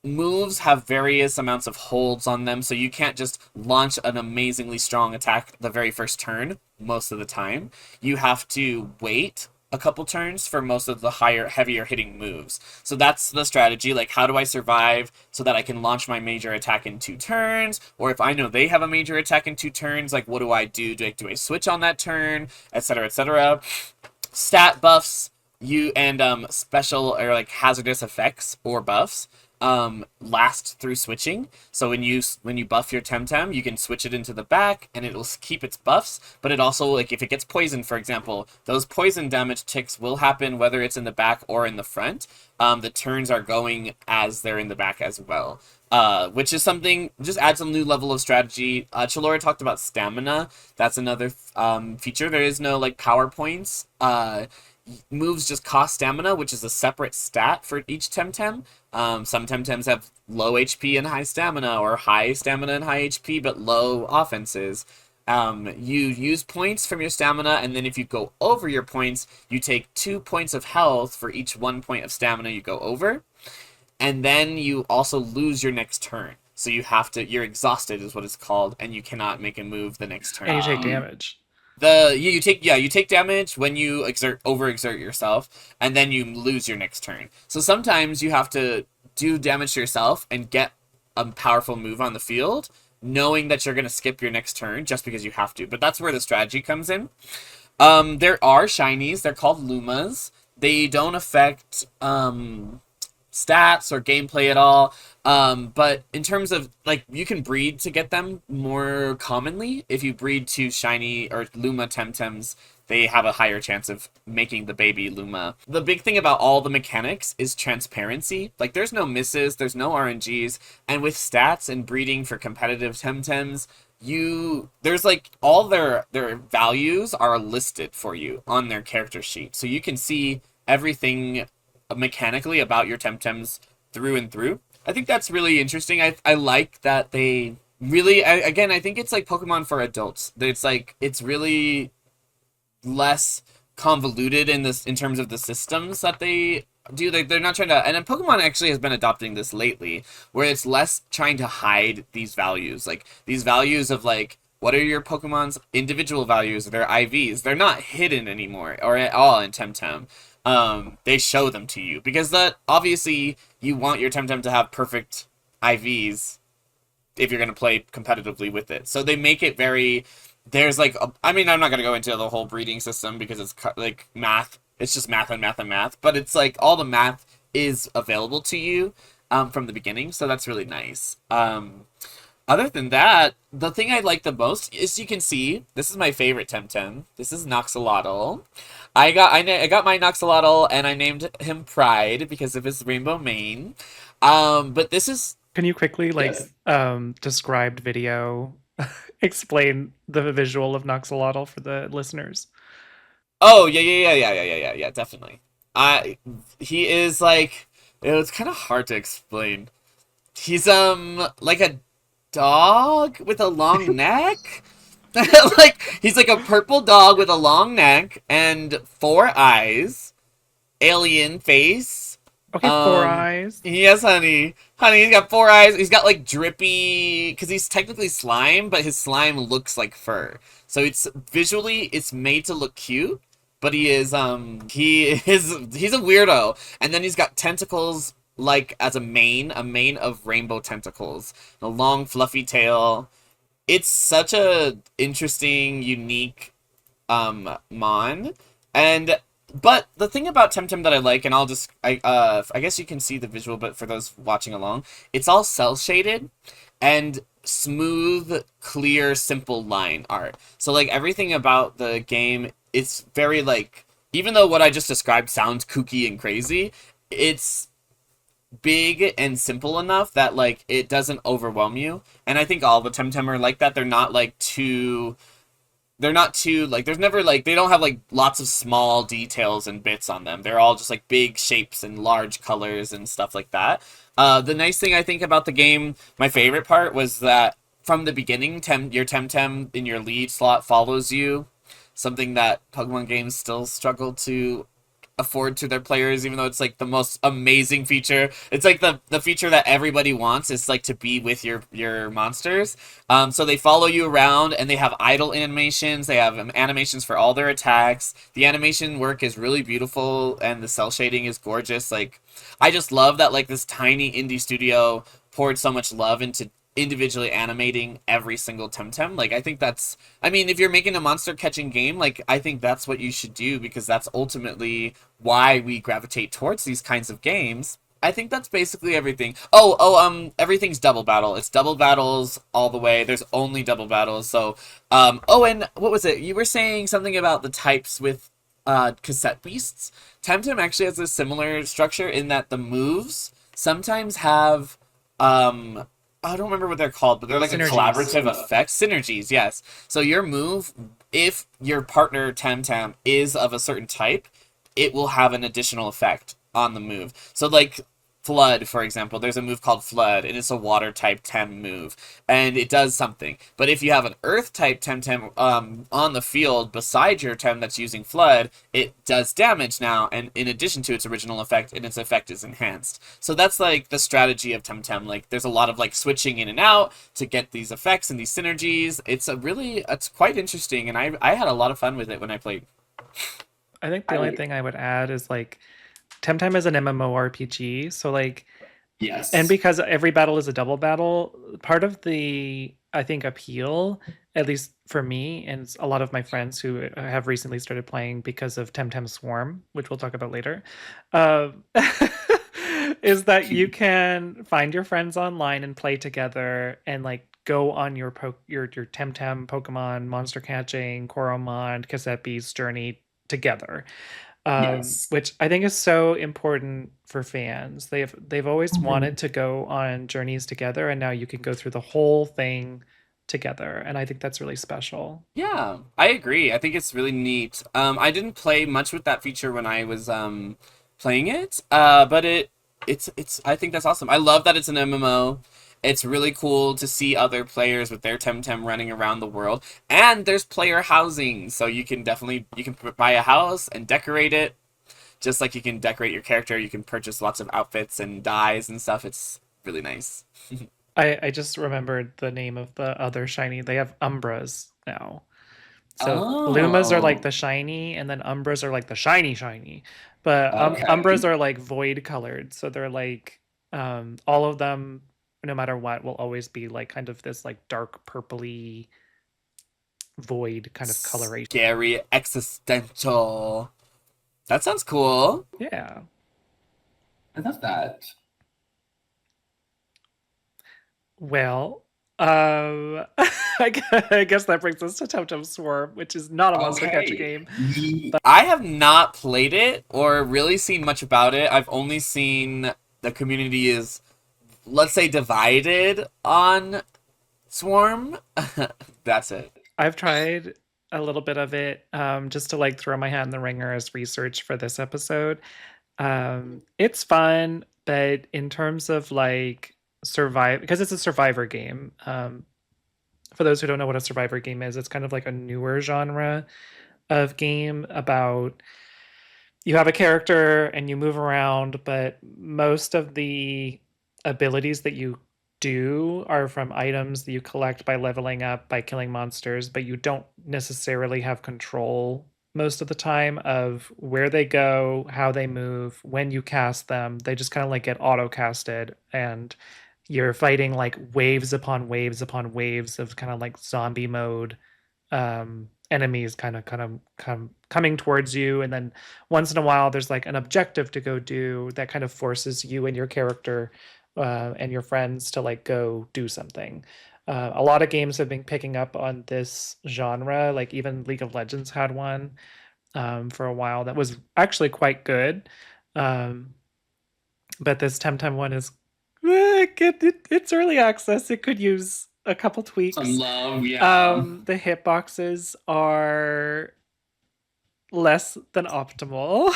moves have various amounts of holds on them, so you can't just launch an amazingly strong attack the very first turn most of the time. You have to wait a couple turns for most of the heavier hitting moves. So that's the strategy, like how do I survive so that I can launch my major attack in 2 turns, or if I know they have a major attack in 2 turns, like what do I do? Do I switch on that turn, etc., etc. Stat buffs, special or like hazardous effects or buffs last through switching. So when you buff your TemTem, you can switch it into the back and it will keep its buffs, but it also, like if it gets poisoned, for example, those poison damage ticks will happen whether it's in the back or in the front. The turns are going as they're in the back as well. Which is something, just adds a new level of strategy. Chelora talked about stamina. That's another feature. There is no like power points. Moves just cost stamina, which is a separate stat for each TemTem. Some TemTems have low HP and high stamina, or high stamina and high HP but low offenses. You use points from your stamina, and then if you go over your points, you take 2 points of health for each 1 point of stamina you go over. And then you also lose your next turn. So you're exhausted is what it's called, and you cannot make a move the next turn. And you take damage. You take damage when you overexert yourself, and then you lose your next turn. So sometimes you have to do damage to yourself and get a powerful move on the field, knowing that you're going to skip your next turn just because you have to. But that's where the strategy comes in. There are shinies. They're called Lumas. They don't affect stats or gameplay at all, but in terms of like, you can breed to get them more commonly. If you breed 2 shiny or Luma TemTems, they have a higher chance of making the baby Luma. The big thing about all the mechanics is transparency. Like, there's no misses, there's no RNGs, and with stats and breeding for competitive TemTems, there's like all their values are listed for you on their character sheet, so you can see everything mechanically about your TemTems through and through. I think that's really interesting. I like that they really, I think it's like Pokemon for adults. It's really less convoluted in terms of the systems that they do. They're not trying to, and then Pokemon actually has been adopting this lately, where it's less trying to hide these values. Like, these values of like, what are your Pokemon's individual values, their IVs? They're not hidden anymore, or at all in TemTem. They show them to you, because that obviously you want your TemTem to have perfect IVs if you're going to play competitively with it. So they make it very, there's like, I'm not going to go into the whole breeding system because it's like math. It's just math and math and math, but it's like all the math is available to you from the beginning. So that's really nice. Other than that, the thing I like the most is, you can see, this is my favorite TemTem. This is Noxolotl. I got my Noxolotl and I named him Pride because of his rainbow mane. But this is... Can you quickly described video explain the visual of Noxolotl for the listeners? Oh, yeah, definitely. He is like, it's kind of hard to explain. He's like a dog with a long neck. Like, he's like a purple dog with a long neck and 4 eyes, alien face. Okay, 4 eyes. Yes, honey, he's got 4 eyes. He's got like drippy, because he's technically slime, but his slime looks like fur. So it's visually, it's made to look cute, but he's a weirdo. And then he's got tentacles, like as a mane of rainbow tentacles, a long fluffy tail. It's such a interesting, unique mon, and But the thing about TemTem that I like, and I guess you can see the visual, but for those watching along, it's all cel shaded and smooth, clear, simple line art. So like everything about the game, it's very like, even though what I just described sounds kooky and crazy, it's big and simple enough that like it doesn't overwhelm you. And I think all the TemTem are like that. They're not too like there's never like they don't have like lots of small details and bits on them. They're all just like big shapes and large colors and stuff like that. The nice thing I think about the game, my favorite part was that from the beginning, your TemTem in your lead slot follows you. Something that Pokemon games still struggle to afford to their players, even though it's like the most amazing feature. It's like the feature that everybody wants is like to be with your monsters. So they follow you around and they have idle animations. They have animations for all their attacks. The animation work is really beautiful and the cel shading is gorgeous. Like I just love that like this tiny indie studio poured so much love into individually animating every single TemTem. Like I think that's if you're making a monster catching game, like I think that's what you should do because that's ultimately why we gravitate towards these kinds of games. I think that's basically everything. Everything's double battle. It's double battles all the way. There's only double battles. So and what was it? You were saying something about the types with Cassette Beasts. TemTem actually has a similar structure in that the moves sometimes have I don't remember what they're called, but they're like Synergies. a collaborative effect. Synergies, yes. So your move, if your partner TemTem is of a certain type, it will have an additional effect on the move. So like Flood, for example, there's a move called Flood, and it's a water type Tem move, and it does something. But if you have an Earth type TemTem on the field beside your Tem that's using Flood, it does damage now, and in addition to its original effect, and its effect is enhanced. So that's like the strategy of TemTem. Like there's a lot of like switching in and out to get these effects and these synergies. It's quite interesting, and I had a lot of fun with it when I played. I think the only thing I would add is like TemTem is an MMORPG, so like Yes. and because every battle is a double battle, part of the I think appeal, at least for me and a lot of my friends who have recently started playing because of TemTem Swarm, which we'll talk about later, uh, is that you can find your friends online and play together and like go on your TemTem Pokemon monster catching Coromon Cassette Beasts journey together. Yes. Which I think is so important for fans. They've always wanted to go on journeys together, and now you can go through the whole thing together, and I think that's really special. Yeah, I agree. I think it's really neat. I didn't play much with that feature when I was playing it, but it's I think that's awesome. I love that it's an MMO. It's really cool to see other players with their TemTem running around the world, and there's player housing, so you can buy a house and decorate it, just like you can decorate your character. You can purchase lots of outfits and dyes and stuff. It's really nice. I just remembered the name of the other shiny. They have Umbras now. So Lumas are like the shiny, and then Umbras are like the shiny. But Okay. Umbras are like void colored, so they're like all of them, no matter what, will always be like kind of this like dark purpley void kind of coloration. Scary, existential. That sounds cool. Yeah. I love that. Well, I guess that brings us to TemTem Swarm, which is not a monster catcher game. I have not played it or really seen much about it. I've only seen the community is, let's say, divided on Swarm. That's it. I've tried a little bit of it just to like throw my hat in the ringer as research for this episode. It's fun, but in terms of like survive, because it's a survivor game. For those who don't know what a survivor game is, it's kind of like a newer genre of game about you have a character and you move around, but most of the abilities that you do are from items that you collect by leveling up, by killing monsters, but you don't necessarily have control most of the time of where they go, how they move, when you cast them. They just kind of like get auto casted, and you're fighting like waves upon waves upon waves of kind of like zombie mode enemies kind of coming towards you, and then once in a while there's like an objective to go do that kind of forces you and your character and your friends to like go do something. A lot of games have been picking up on this genre, like even League of Legends had one for a while that was actually quite good. But this TemTem one is it's early access. It could use a couple tweaks. Some love, yeah. The hitboxes are less than optimal.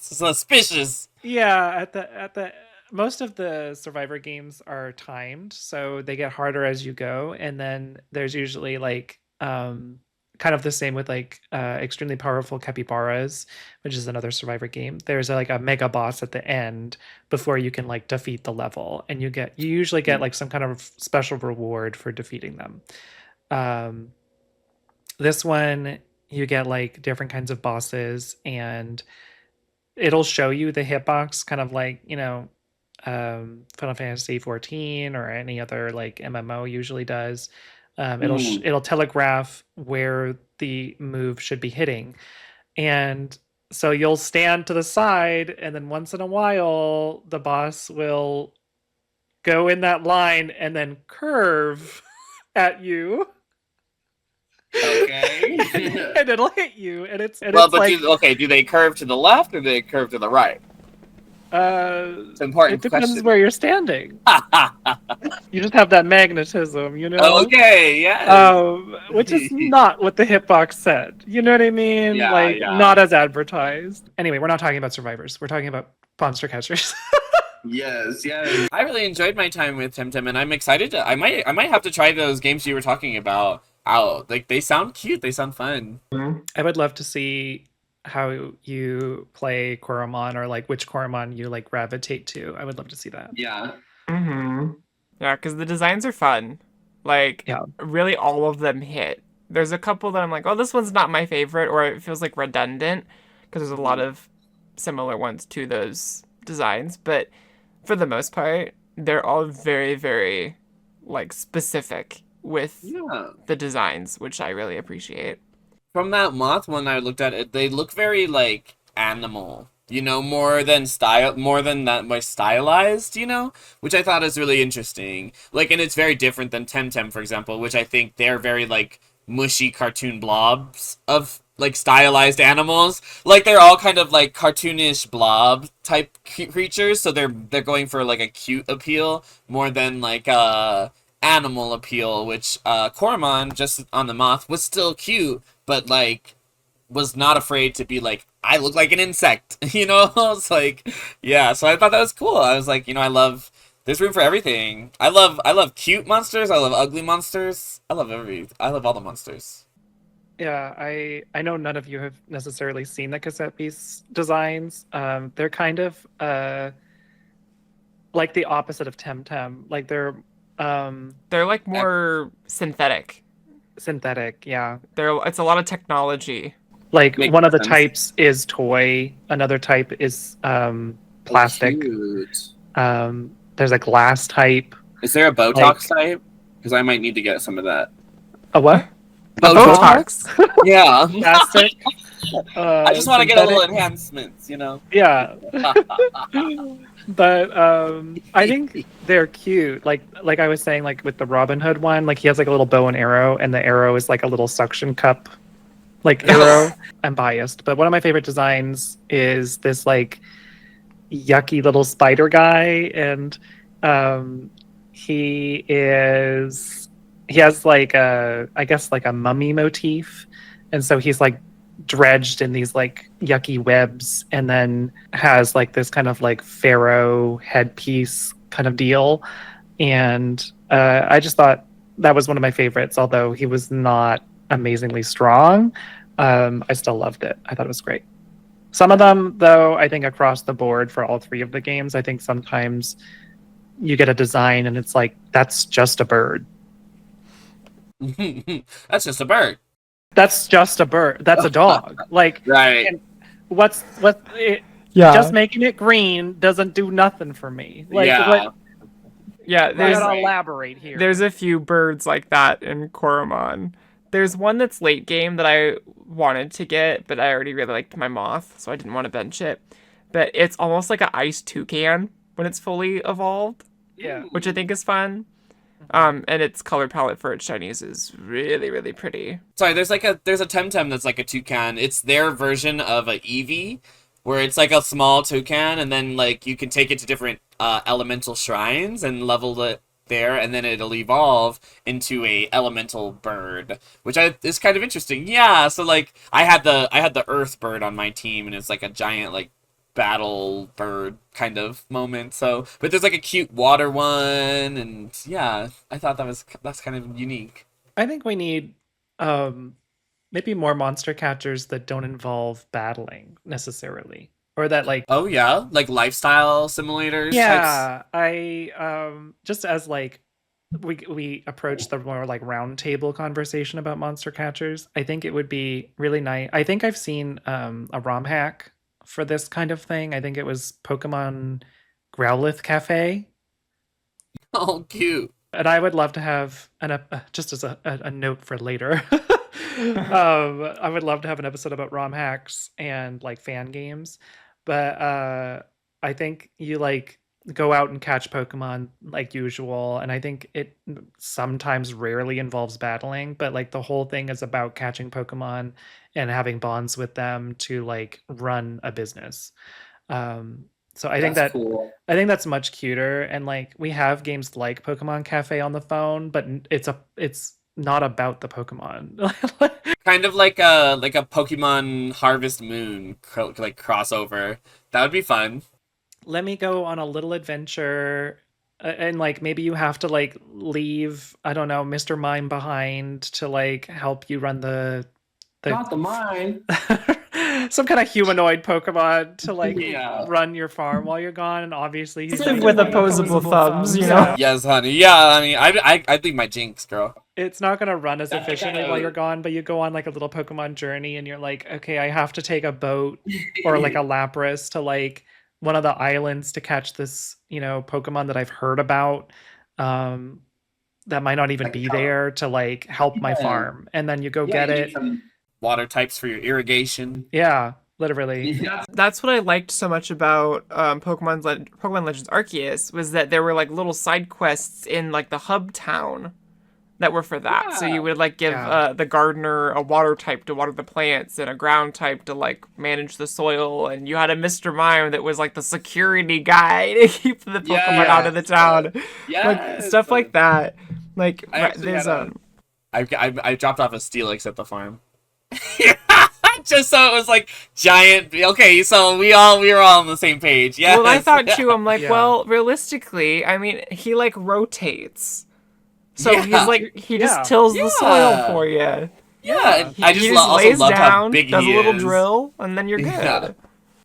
Suspicious. Yeah, at the most of the Survivor games are timed, so they get harder as you go, and then there's usually like kind of the same with like extremely powerful capybaras, which is another Survivor game. There's like a mega boss at the end before you can like defeat the level, and you usually get like some kind of special reward for defeating them. This one you get like different kinds of bosses, and it'll show you the hitbox kind of like, Final Fantasy 14 or any other like MMO usually does. It'll telegraph where the move should be hitting, and so you'll stand to the side, and then once in a while the boss will go in that line and then curve at you. Okay. And it'll hit you, and it's But do they curve to the left or do they curve to the right? It's an important it depends question. where you're standing. You just have that magnetism, Okay, yeah. Which is not what the hitbox said. You know what I mean? Yeah, yeah. Not as advertised. Anyway, we're not talking about Survivors. We're talking about monster catchers. Yes. I really enjoyed my time with TemTem, and I'm excited I might have to try those games you were talking about out. Like, they sound cute. They sound fun. I would love to see how you play Coromon, or like which Coromon you like gravitate to. I would love to see that. Yeah. Mm-hmm. Yeah, because the designs are fun. Like, Yeah. really all of them hit. There's a couple that I'm like, oh, this one's not my favorite, or it feels like redundant, because there's a lot of similar ones to those designs. But for the most part, they're all very, very, like, specific with the designs, which I really appreciate. From that moth one I looked at, it they look very like animal, more than that much stylized, which I thought is really interesting. Like, and it's very different than TemTem, for example, which I think they're very like mushy cartoon blobs of like stylized animals. Like, they're all kind of like cartoonish blob type creatures, so they're going for like a cute appeal more than like animal appeal, which Coromon, just on the moth, was still cute, but like was not afraid to be like, I look like an insect. It's like, yeah, so I thought that was cool. I was like, there's room for everything. I love cute monsters, I love ugly monsters, I love all the monsters. Yeah, I know none of you have necessarily seen the Cassette Beasts designs. They're kind of like the opposite of TemTem. Like they're like more synthetic. Synthetic, yeah. It's a lot of technology. Like Makes one of the sense. types is toy, another type is plastic. Cute. There's a glass type. Is there a Botox type? Because I might need to get some of that. A what? Botox? Yeah. Plastic. I just want to get a little enhancements, Yeah. But I think they're cute. Like I was saying, like with the Robin Hood one, like he has like a little bow and arrow, and the arrow is like a little suction cup, like arrow. I'm biased, but one of my favorite designs is this like yucky little spider guy, and he has like I guess like a mummy motif, and so he's like dredged in these like yucky webs, and then has like this kind of like pharaoh headpiece kind of deal. And I just thought that was one of my favorites, although he was not amazingly strong. I still loved it. I thought it was great. Some of them, though, I think across the board for all three of the games, I think sometimes you get a design and it's like, that's just a bird. That's just a bird. That's just a bird. That's a dog. Like, Right. just making it green doesn't do nothing for me. Like, Yeah, there's elaborate here. There's a few birds like that in Coromon There's one that's late game that I wanted to get, but I already really liked my moth, so I didn't want to bench it. But it's almost like an ice toucan when it's fully evolved, Yeah. which I think is fun. And its color palette for its shinies is really, really pretty. Sorry, there's a TemTem that's like a toucan. It's their version of a Eevee, where it's like a small toucan, and then like you can take it to different elemental shrines and level it there, and then it'll evolve into a elemental bird, which is kind of interesting. Yeah, so like I had the Earth bird on my team, and it's like a giant like battle bird kind of moment. So, but there's like a cute water one, and yeah, I thought that's kind of unique. I think we need maybe more monster catchers that don't involve battling necessarily, or that like Oh yeah, like lifestyle simulators. Types. yeah, I just as like we approach the more like round table conversation about monster catchers, I think it would be really nice. I think I've seen a ROM hack for this kind of thing. I think it was Pokemon Growlithe Cafe. Oh, cute. And I would love to have just as a note for later. I would love to have an episode about ROM hacks and like fan games, but I think you like go out and catch Pokemon like usual, and I think it sometimes rarely involves battling, but like the whole thing is about catching Pokemon and having bonds with them to like run a business. So I think That's that cool. I think that's much cuter, and like we have games like Pokemon Cafe on the phone, but it's not about the Pokemon. Kind of like a Pokemon Harvest Moon like crossover. That would be fun. Let me go on a little adventure, and like maybe you have to like leave, I don't know, Mr. Mime behind to like help you run the Not the mine. some kind of humanoid Pokemon to like Yeah. run your farm while you're gone, and obviously he's With like, opposable thumbs, you know? Yeah. Yes, honey. Yeah, honey. I'd leave my Jinx, girl. It's not gonna run as That's efficiently kinda- while you're gone, but you go on like a little Pokemon journey, and you're like, okay, I have to take a boat or like a Lapras to like one of the islands to catch this, Pokemon that I've heard about. That might not even Like be Chara. there to like help my Yeah. farm, and then you go Yeah, get you it. need some- Water types for your irrigation. Yeah, literally. Yeah. That's what I liked so much about Pokemon Legends Arceus, was that there were like little side quests in like the hub town that were for that. So you would like give Yeah. the gardener a water type to water the plants and a ground type to like manage the soil, and you had a Mr. Mime that was like the security guy to keep the Pokemon out of the town. Like Yes. stuff like that. Like I actually there's had I dropped off a Steelix at the farm. Just so it was like giant. Okay, so we were all on the same page. Yeah. well, I thought too. I'm like, Yeah. well, realistically, I mean, he like rotates, so Yeah. he's like he Yeah. just tills the soil Yeah. for you. Yeah. He, I he just just also lays loved how down, big does he a little is. drill, and then you're good.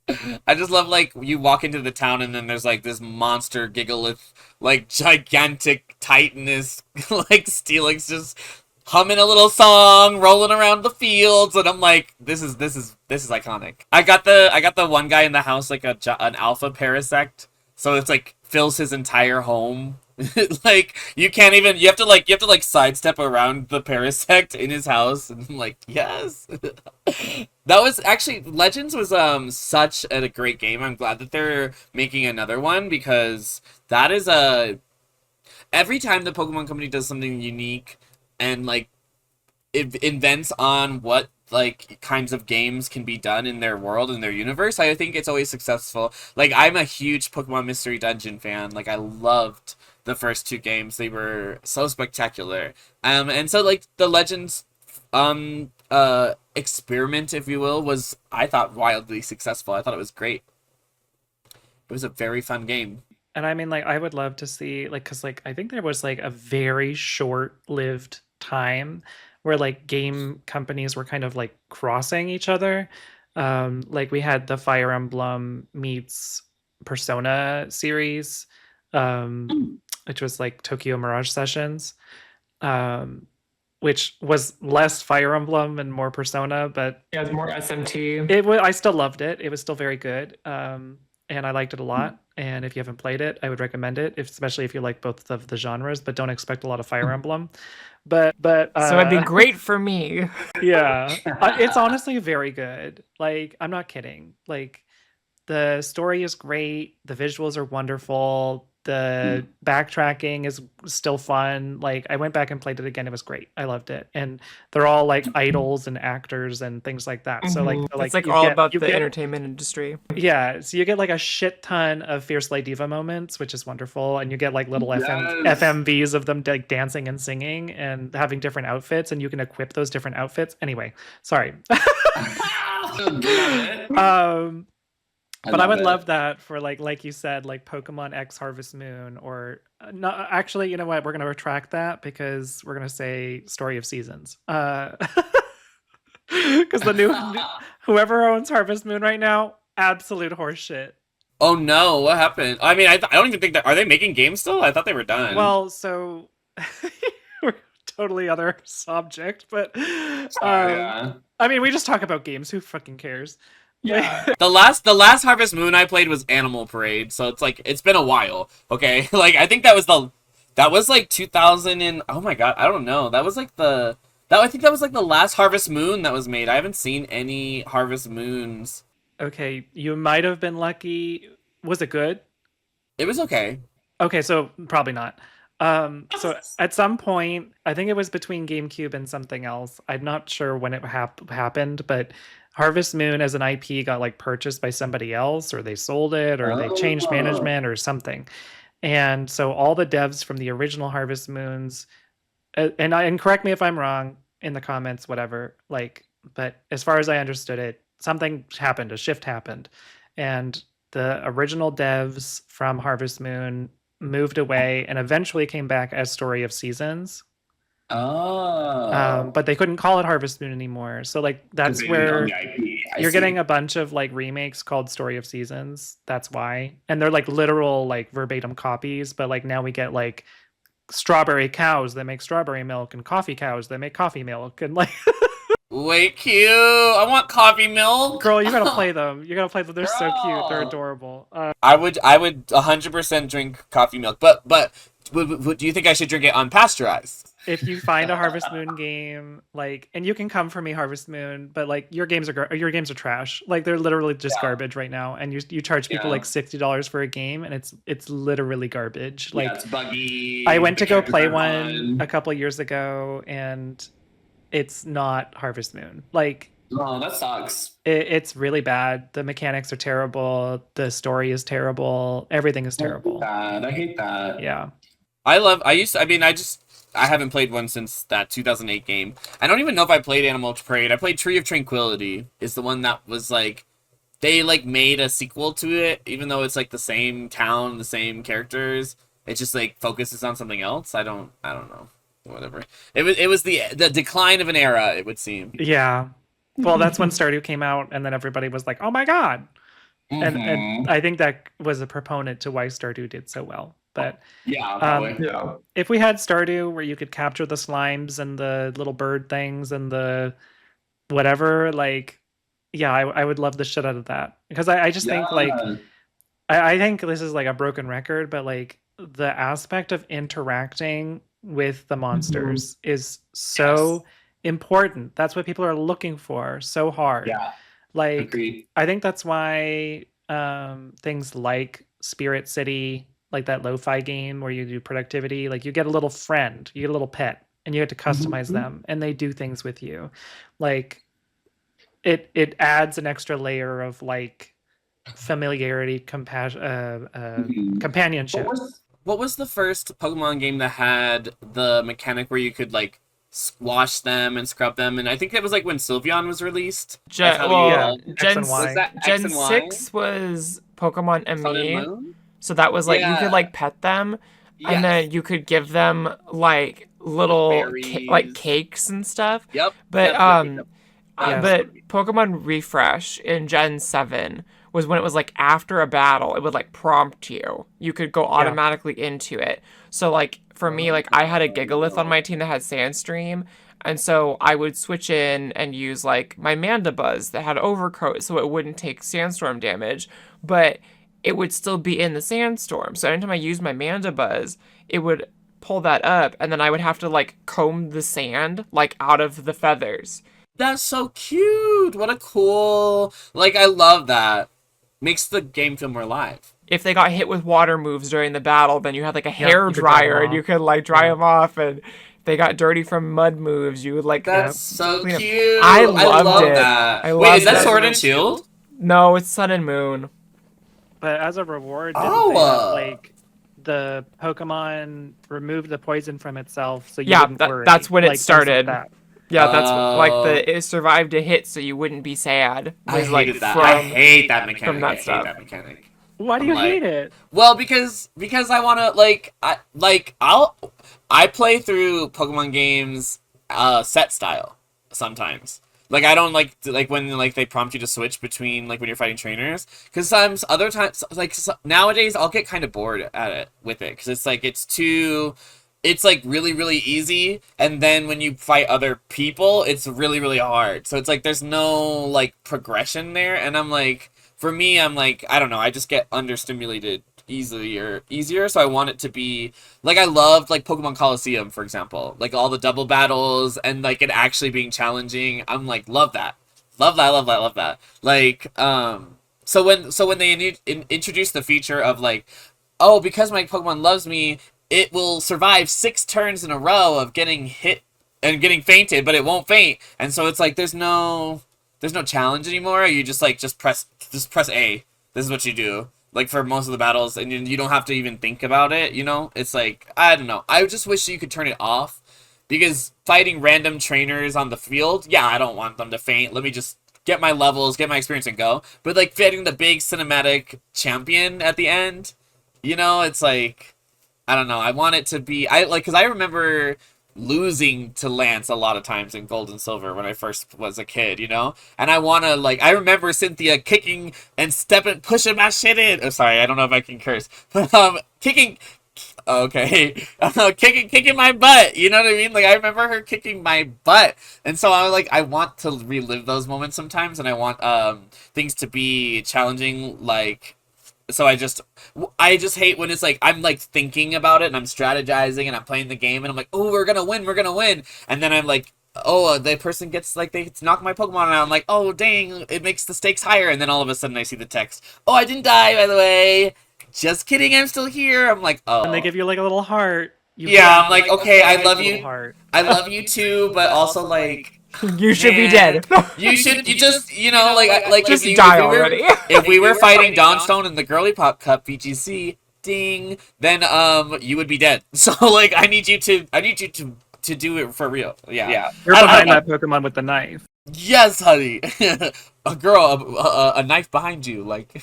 Yeah. I just love like you walk into the town and then there's like this monster Gigalith, like gigantic titanous like Steelix just humming a little song, rolling around the fields, and I'm like, this is iconic. I got the one guy in the house like an alpha parasect, so it's like fills his entire home. Like you have to sidestep around the parasect in his house, and I'm like, yes. That was actually Legends was such a great game. I'm glad that they're making another one, because that is every time the Pokemon Company does something unique and like it invents on what like kinds of games can be done in their world, in their universe, I think it's always successful. Like I'm a huge Pokemon Mystery Dungeon fan. Like I loved the first two games. They were so spectacular. And so like the Legends experiment, if you will, was, I thought, wildly successful. I thought it was great. It was a very fun game. And I mean, like, I would love to see, like, because, like, I think there was, like, a very short-lived time where, like, game companies were kind of, like, crossing each other. Like, we had the Fire Emblem meets Persona series, which was, like, Tokyo Mirage Sessions, which was less Fire Emblem and more Persona, but Yeah, it's more SMT. I still loved it. It was still very good. and I liked it a lot. And if you haven't played it, I would recommend it, especially if you like both of the genres, but don't expect a lot of Fire Emblem. But So it'd be great for me. yeah, it's honestly very good. Like, I'm not kidding. Like, the story is great, the visuals are wonderful, the backtracking is still fun. Like, I went back and played it again, it was great. I loved it. And they're all like idols and actors and things like that. So It's like all about the entertainment industry. Yeah, so you get like a shit ton of Fierce Lady Diva moments, which is wonderful, and you get like little FMVs of them like dancing and singing and having different outfits, and you can equip those different outfits. Anyway, sorry. But I would love that for like you said, like Pokemon X Harvest Moon, or no, actually, you know what? We're gonna retract that because we're gonna say Story of Seasons. Because whoever owns Harvest Moon right now, absolute horseshit. Oh no, what happened? I mean, I don't even think that, are they making games still? I thought they were done. Well, so we're totally other subject, but I mean, we just talk about games. Who fucking cares? Yeah. the last Harvest Moon I played was Animal Parade, so it's like it's been a while. Okay, like I think that was like 2000 and oh my god, I don't know. I think that was like the last Harvest Moon that was made. I haven't seen any Harvest Moons. Okay, you might have been lucky. Was it good? It was okay. Okay, so probably not. So at some point, I think it was between GameCube and something else. I'm not sure when it happened, but Harvest Moon as an IP got like purchased by somebody else, or they sold it, or they changed management or something. And so all the devs from the original Harvest Moons, and correct me if I'm wrong in the comments, whatever, like, but as far as I understood it, something happened, a shift happened. And the original devs from Harvest Moon moved away and eventually came back as Story of Seasons. But they couldn't call it Harvest Moon anymore. So like that's where you're getting a bunch of like remakes called Story of Seasons. That's why. And they're like literal like verbatim copies, but like now we get like strawberry cows that make strawberry milk and coffee cows that make coffee milk and like Wait, cute. I want coffee milk. Girl, you gotta play them. You gotta play them. They're so cute. They're adorable. I would 100% drink coffee milk, but do you think I should drink it unpasteurized? If you find a Harvest Moon game, like, and you can come for me, Harvest Moon, but like your games are trash. Like they're literally just garbage right now, and you charge people like $60 for a game, and it's literally garbage. Like it's buggy. I went to go play one a couple years ago, and it's not Harvest Moon. Like, oh, that sucks. It's really bad. The mechanics are terrible. The story is terrible. Everything is terrible. I hate that. Yeah. I haven't played one since that 2008 game. I don't even know if I played Animal Parade. I played Tree of Tranquility. Is the one that was like, they like made a sequel to it, even though it's like the same town, the same characters. It just like focuses on something else. I don't know. Whatever. It was the decline of an era, it would seem. Yeah. Well, that's when Stardew came out, and then everybody was like, "Oh my god!" And I think that was a proponent to why Stardew did so well. But if we had Stardew where you could capture the slimes and the little bird things and the whatever, like, yeah, I would love the shit out of that, because I just think like I think this is like a broken record, but like the aspect of interacting with the monsters is so important. That's what people are looking for so hard. Like, agreed. I think that's why things like Spirit City, like that lo-fi game where you do productivity, like you get a little friend, you get a little pet, and you get to customize them, and they do things with you. Like it adds an extra layer of like familiarity, companionship. What was the first Pokemon game that had the mechanic where you could like wash them and scrub them? And I think it was like when Sylveon was released. Gen 6 Y? was Pokemon ME. So that was like you could like pet them, and then you could give them like little like cakes and stuff. Yep. But but Pokemon Refresh in Gen 7 was when it was like after a battle, it would like prompt you. You could go automatically into it. So like for me, like I had a Gigalith on my team that had Sandstream, and so I would switch in and use like my Mandibuzz that had Overcoat so it wouldn't take Sandstorm damage. But it would still be in the sandstorm. So anytime I used my Mandibuzz, it would pull that up, and then I would have to like comb the sand like out of the feathers. That's so cute. What a cool, like, I love that. Makes the game feel more alive. If they got hit with water moves during the battle, then you had like a hair you could dry 'em dryer and off. you could like dry them off. And if they got dirty from mud moves, you would like That's so clean 'em. cute. I loved love it. that. I Wait, loved is that it. Sword and Shield? No, it's Sun and Moon. But as a reward, didn't Oh, they have, like the Pokemon removed the poison from itself, so you Yeah, wouldn't worry. that's when it like, things like started. that. Yeah, that's like Oh. it survived a hit, so you wouldn't be sad. I Was like hated that. from I hate that mechanic. from that I hate stuff. that mechanic. Why do I'm you like- hate it? Well, because I want to I play through Pokemon games set style sometimes. Like I don't like when like they prompt you to switch between like when you're fighting trainers, because sometimes other times like nowadays I'll get kind of bored at it with it because it's like it's like really really easy, and then when you fight other people it's really really hard. So it's like there's no like progression there, and I'm like, for me, I'm like, I don't know, I just get understimulated easier, so I want it to be like, I loved like Pokemon Coliseum, for example, like all the double battles and like it actually being challenging. I'm like, love that. Like so when they introduce the feature of like, oh, because my Pokemon loves me, it will survive 6 turns in a row of getting hit and getting fainted, but it won't faint, and so it's like there's no challenge anymore. You just press A. This is what you do, like for most of the battles, and you don't have to even think about it, you know? It's like, I don't know. I just wish you could turn it off, because fighting random trainers on the field, yeah, I don't want them to faint. Let me just get my levels, get my experience, and go. But like fighting the big cinematic champion at the end, you know, it's like, I don't know. I want it to be, because I remember losing to Lance a lot of times in Gold and Silver when I first was a kid, you know? And I want to, like, I remember Cynthia kicking and pushing my shit in. Oh, sorry, I don't know if I can curse. But, kicking my butt, you know what I mean? Like, I remember her kicking my butt. And so I was like, I want to relive those moments sometimes, and I want things to be challenging, like, so I just hate when it's like I'm like thinking about it and I'm strategizing and I'm playing the game and I'm like, oh, we're gonna win, and then I'm like, oh, the person gets like, they knock my Pokemon out. I'm like, oh dang, it makes the stakes higher, and then all of a sudden I see the text, oh, I didn't die, by the way, just kidding, I'm still here. I'm like, oh, And they give you like a little heart. I'm like, okay, I love you, Heart. I love you too, but also like, You should be man, dead. you just, you know, like Just if die we were- already. if we were fighting Dawnstone in the Girly Pop Cup VGC, ding, then you would be dead. So like, I need you to do it for real. Yeah. You're I don't behind know. that Pokemon with the knife. Yes, honey. A girl, a knife behind you, like.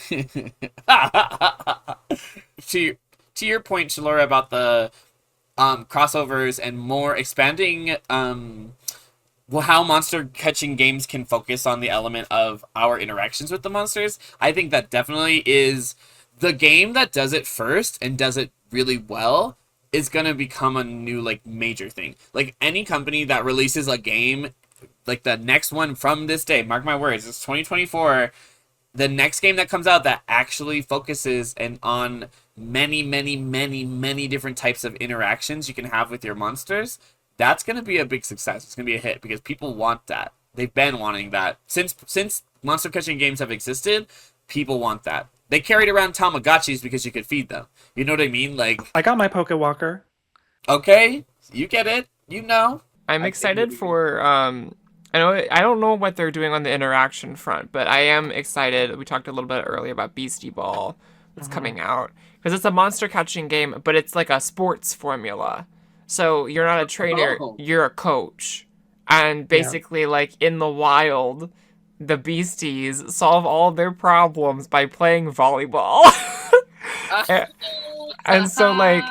to your point, Chelora, about the crossovers and more expanding how monster catching games can focus on the element of our interactions with the monsters. I think that definitely is the game that does it first and does it really well is gonna become a new like major thing. Like any company that releases a game, like the next one from this day, mark my words, it's 2024. The next game that comes out that actually focuses on many different types of interactions you can have with your monsters, that's going to be a big success. It's going to be a hit because people want that. They've been wanting that. Since monster catching games have existed, people want that. They carried around Tamagotchis because you could feed them. You know what I mean? Like, I got my Pokewalker. okay, you get it. You know. I'm excited for I don't know what they're doing on the interaction front, but I am excited. We talked a little bit earlier about Beastie Ball that's coming out, because it's a monster catching game, but it's like a sports formula. So you're not a trainer, you're a coach. And basically, like, in the wild, the Beasties solve all their problems by playing volleyball. And so, like,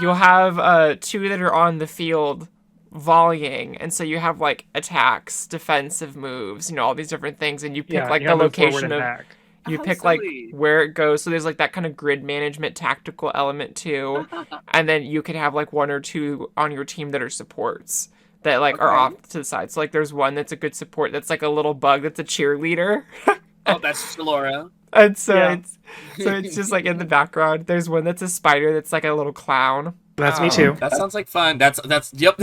you'll have 2 that are on the field volleying, and so you have, like, attacks, defensive moves, you know, all these different things, and you pick, like, you the gotta move forward location and of... back. You How pick, like, silly. where it goes. So there's, like, that kind of grid management tactical element, too. And then you could have, like, 1 or 2 on your team that are supports that, like, are off to the side. So, like, there's one that's a good support that's, like, a little bug that's a cheerleader. Oh, that's Chelora. And so Yeah. it's just like in the background. There's one that's a spider that's like a little clown. That's me too. That sounds like fun. That's yep.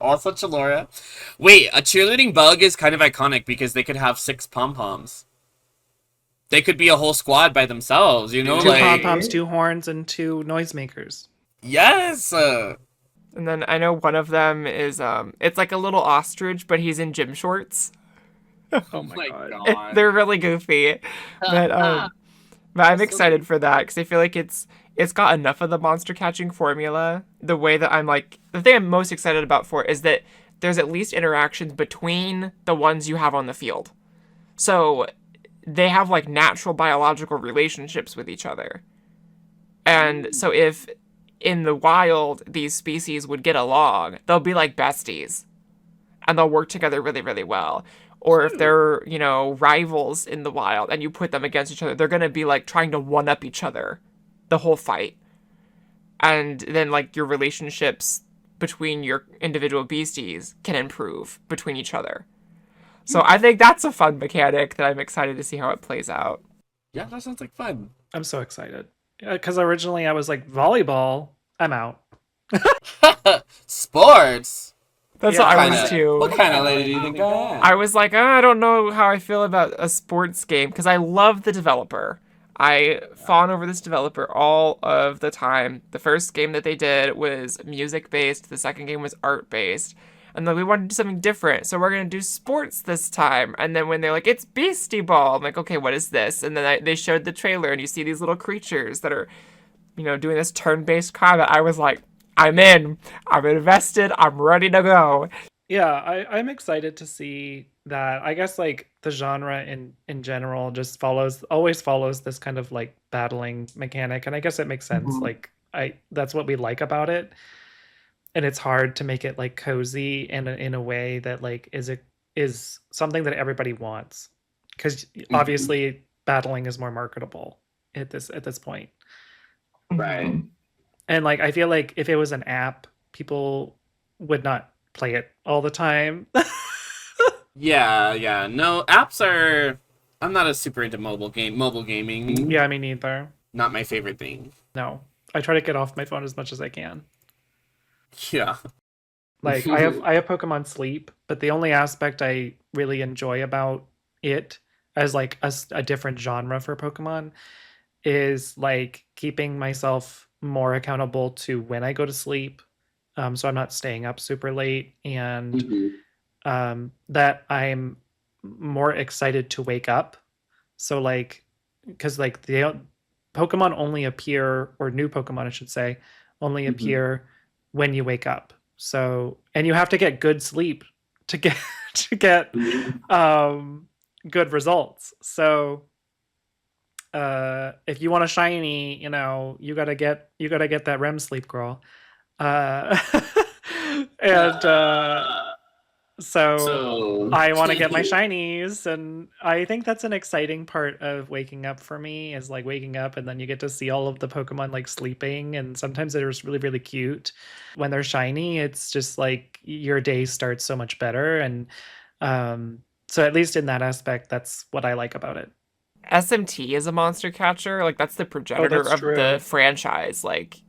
Also Chelora. Wait, a cheerleading bug is kind of iconic because they could have 6 pom-poms. They could be a whole squad by themselves, you know? 2 like, pom-poms, 2 horns, and 2 noisemakers. yes! And then I know one of them is it's like a little ostrich, but he's in gym shorts. Oh my god. They're really goofy. But I'm excited for that because I feel like it's got enough of the monster catching formula. The way that the thing I'm most excited about for it is that there's at least interactions between the ones you have on the field. So they have like natural biological relationships with each other. And so if in the wild these species would get along, they'll be like besties. And they'll work together really, really well. Or if they're, rivals in the wild and you put them against each other, they're going to be like trying to one up each other the whole fight. And then like your relationships between your individual beasties can improve between each other. So I think that's a fun mechanic that I'm excited to see how it plays out. Yeah, that sounds like fun. I'm so excited. Because originally I was like, volleyball, I'm out. Sports? That's Yeah, what I Kinda- was too. What kind of lady do you think I am? I was like, I don't know how I feel about a sports game because I love the developer. I fawn over this developer all of the time. The first game that they did was music based. The second game was art based. And then we wanted to do something different. So we're going to do sports this time. And then when they're like, it's Beastie Ball, I'm like, okay, what is this? And then they showed the trailer and you see these little creatures that are, doing this turn-based combat. I was like, I'm in. I'm invested. I'm ready to go. Yeah, I'm excited to see that. I guess like the genre in general just always follows this kind of like battling mechanic, and I guess it makes sense. Mhm. Like that's what we like about it, and it's hard to make it like cozy and in a way that like is something that everybody wants, because obviously battling is more marketable at this point. Right. And like I feel like if it was an app, people would not play it all the time. Yeah. No, apps are... I'm not a super into mobile gaming. Yeah, me neither. Not my favorite thing. No, I try to get off my phone as much as I can. Yeah. Like I have Pokemon Sleep, but the only aspect I really enjoy about it as like a different genre for Pokemon is like keeping myself more accountable to when I go to sleep. So I'm not staying up super late, and Mhm. that I'm more excited to wake up. So like, because like Pokemon only appear, or new Pokemon I should say, only Mhm. appear when you wake up. So, and you have to get good sleep to get good results. So if you want a shiny, you gotta get that REM sleep, girl. And so I want to get my shinies, and I think that's an exciting part of waking up for me, is like waking up and then you get to see all of the Pokemon like sleeping, and sometimes they're just really, really cute. When they're shiny, it's just like your day starts so much better, and so at least in that aspect, that's what I like about it. SMT is a monster catcher. Like, that's the progenitor that's of true. the franchise. Like,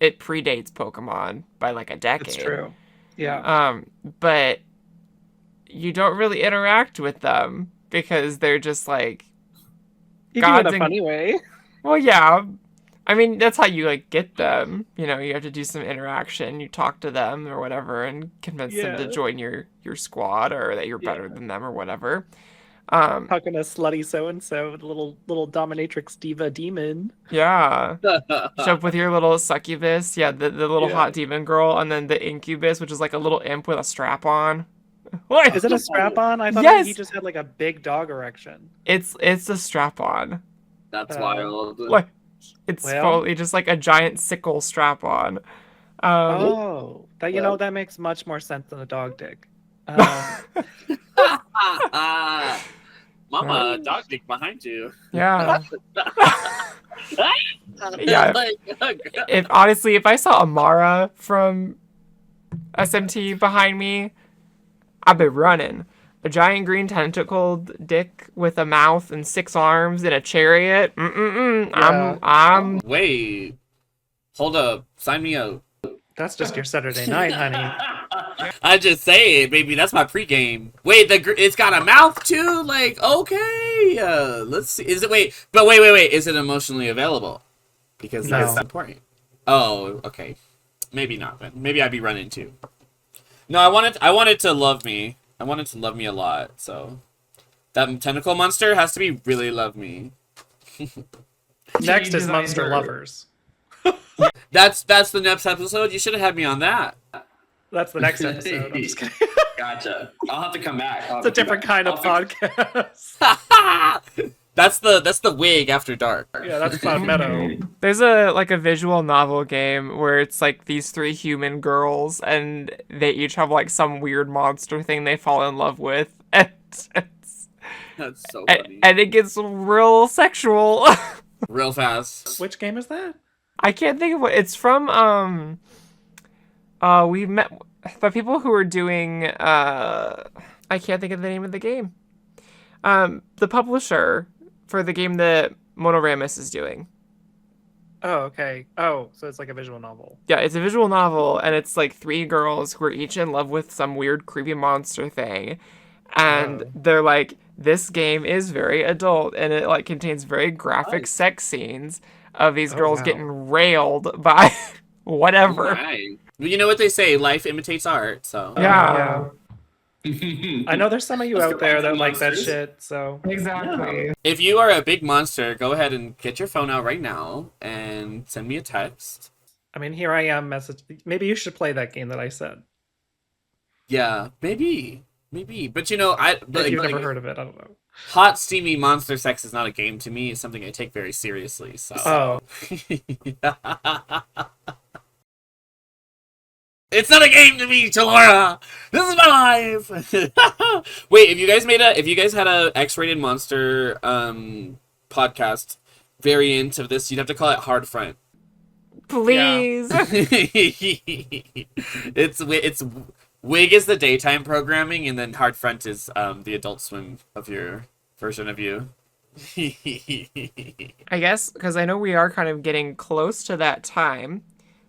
it predates Pokemon by like a decade. That's true. Yeah. But you don't really interact with them because they're just like You do gods it in a and- funny way. Well, yeah. I mean, that's how you like get them. You have to do some interaction. You talk to them or whatever and convince them to Yeah. join your squad, or that you're better Yeah. than them or whatever. Talking to slutty so-and-so, the little dominatrix diva demon. Yeah. Show up with your little succubus. Yeah, the little Yeah. hot demon girl, and then the incubus, which is like a little imp with a strap on. What? Is it a strap-on? I thought Yes. he just had like a big dog erection. It's a strap on. That's Uh, wild. Like, it's Well- fully just like a giant sickle strap on. Oh, that Well- that makes much more sense than a dog dick. Mama, dog dick behind you. Yeah. Yeah. If I saw Amara from SMT behind me, I'd be running. a giant green tentacled dick with a mouth and 6 arms and a chariot. Yeah. I'm Wait. Hold up. Sign me up. That's just your Saturday night, honey. I just say it, baby. That's my pregame. Wait, it's got a mouth too. Like, okay. Let's see. Is it wait? Is it emotionally available? Because No. that's important. Oh, okay. Maybe not. Then maybe I'd be running too. No, I wanted to love me. I wanted to love me a lot. So that tentacle monster has to be really love me. Next is Monster Lovers. That's the next episode. You should have had me on that. That's the next episode. I'm just kidding. Gotcha. I'll have to come back. It's a different kind of podcast. That's the wig after dark. Yeah, that's Cloud Meadow. There's a visual novel game where it's like these 3 human girls and they each have like some weird monster thing they fall in love with. That's so funny. And it gets real sexual. Real fast. Which game is that? I can't think of what it's from. We met the people who were doing. I can't think of the name of the game. The publisher for the game that Monoramus is doing. Oh, okay. Oh, so it's like a visual novel. Yeah, it's a visual novel, and it's like 3 girls who are each in love with some weird, creepy monster thing, and they're like, "This game is very adult, and it like contains very graphic sex scenes of these girls getting railed by whatever." Right. You know what they say? Life imitates art. So Yeah. I know there's some of you Let's out go there back to that like that monsters. shit, so Exactly. if you are a big monster, go ahead and get your phone out right now and send me a text. I mean, here I am maybe you should play that game that I said. Yeah, maybe. But you know, If you've never heard of it, I don't know. hot steamy monster sex is not a game to me. It's something I take very seriously. So. Oh. It's not a game to me, Chelora. This is my life. Wait, if you guys had a X-rated monster podcast variant of this, you'd have to call it Hard Front. Please. It's Wig is the daytime programming, and then Hard Front is the Adult Swim of your version of you. I guess because I know we are kind of getting close to that time.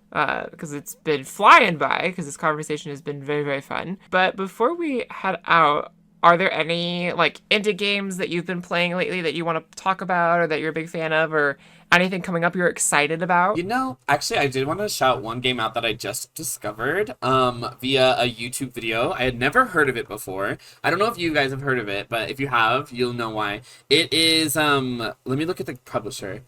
Because it's been flying by, because this conversation has been very, very fun. But before we head out, are there any, like, indie games that you've been playing lately that you want to talk about, or that you're a big fan of, or anything coming up you're excited about? You know, actually, I did want to shout one game out that I just discovered via a YouTube video. I had never heard of it before. I don't know if you guys have heard of it, but if you have, you'll know why. It is, let me look at the publisher.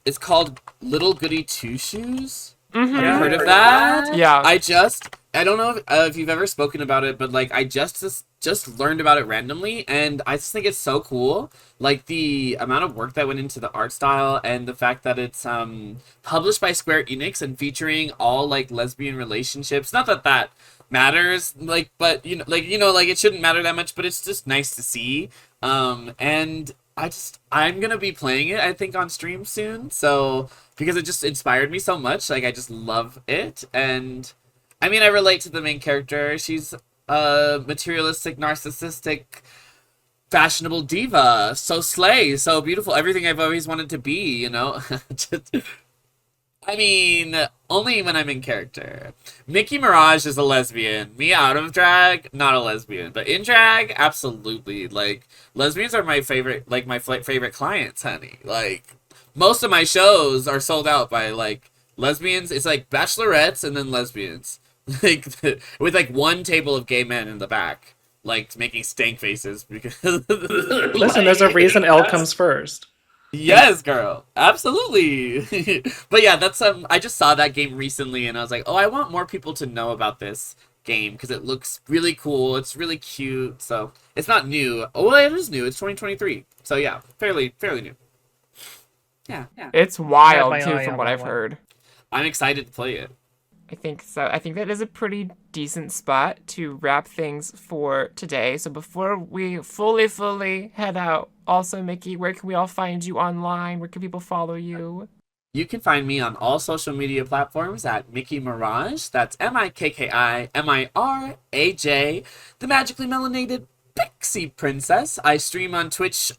It's called Little Goody Two Shoes. Mm-hmm. Have you heard of that? Yeah. I don't know if you've ever spoken about it, but like I just learned about it randomly, and I just think it's so cool. Like the amount of work that went into the art style, and the fact that it's published by Square Enix and featuring all like lesbian relationships. Not that that matters, like, but like it shouldn't matter that much, but it's just nice to see. And I'm gonna be playing it, I think, on stream soon. So because it just inspired me so much, like I just love it. And I mean, I relate to the main character. She's a materialistic, narcissistic, fashionable diva. So slay, so beautiful, everything I've always wanted to be, you know? I mean, only when I'm in character. Mikki Miraj is a lesbian. Me out of drag, not a lesbian. But in drag, absolutely. Like, lesbians are my favorite, like, my favorite clients, honey. Like, most of my shows are sold out by, like, lesbians. It's like bachelorettes and then lesbians. Like, with, like, one table of gay men in the back. Like, making stank faces. Because Listen, there's a reason L comes first. Yes, girl. Absolutely. But yeah, that's I just saw that game recently and I was like, "Oh, I want more people to know about this game because it looks really cool. It's really cute." So, it's not new. Oh, well, it is new. It's 2023. So, yeah, fairly new. Yeah. It's I wild, have my too, eye from on what that I've one. heard. I'm excited to play it. I think so. I think that is a pretty decent spot to wrap things for today. So before we fully head out, also, Mikki, where can we all find you online? Where can people follow you? You can find me on all social media platforms at Mikki Miraj. That's MIKKIMIRAJ. The magically melanated Pixie Princess. I stream on Twitch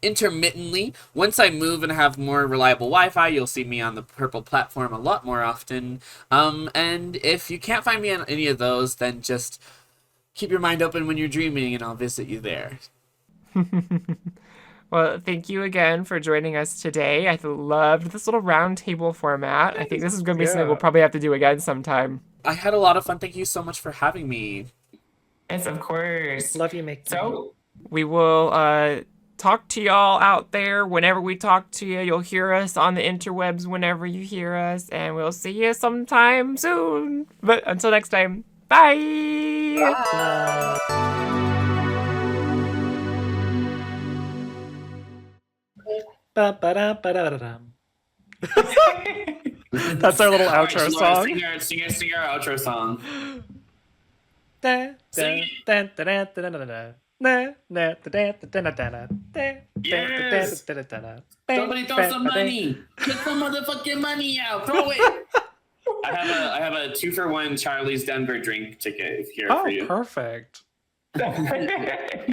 intermittently. Once I move and have more reliable Wi-Fi, you'll see me on the purple platform a lot more often. And if you can't find me on any of those, then just keep your mind open when you're dreaming, and I'll visit you there. Well, thank you again for joining us today. I loved this little round table format. I think this is going to be something we'll probably have to do again sometime. I had a lot of fun. Thank you so much for having me. Yes, of course. Love you, Mikki. So we will talk to y'all out there whenever we talk to you. You'll hear us on the interwebs whenever you hear us, and we'll see you sometime soon. But until next time, bye! Ba-ba-da-ba-da-da-dum. That's our little outro song. Sing our outro song. Sing it. Yes. Somebody throw some money. Get some motherfucking money out. Throw it. I have a 2-for-1 Charlie's Denver drink ticket here for you. Oh, perfect.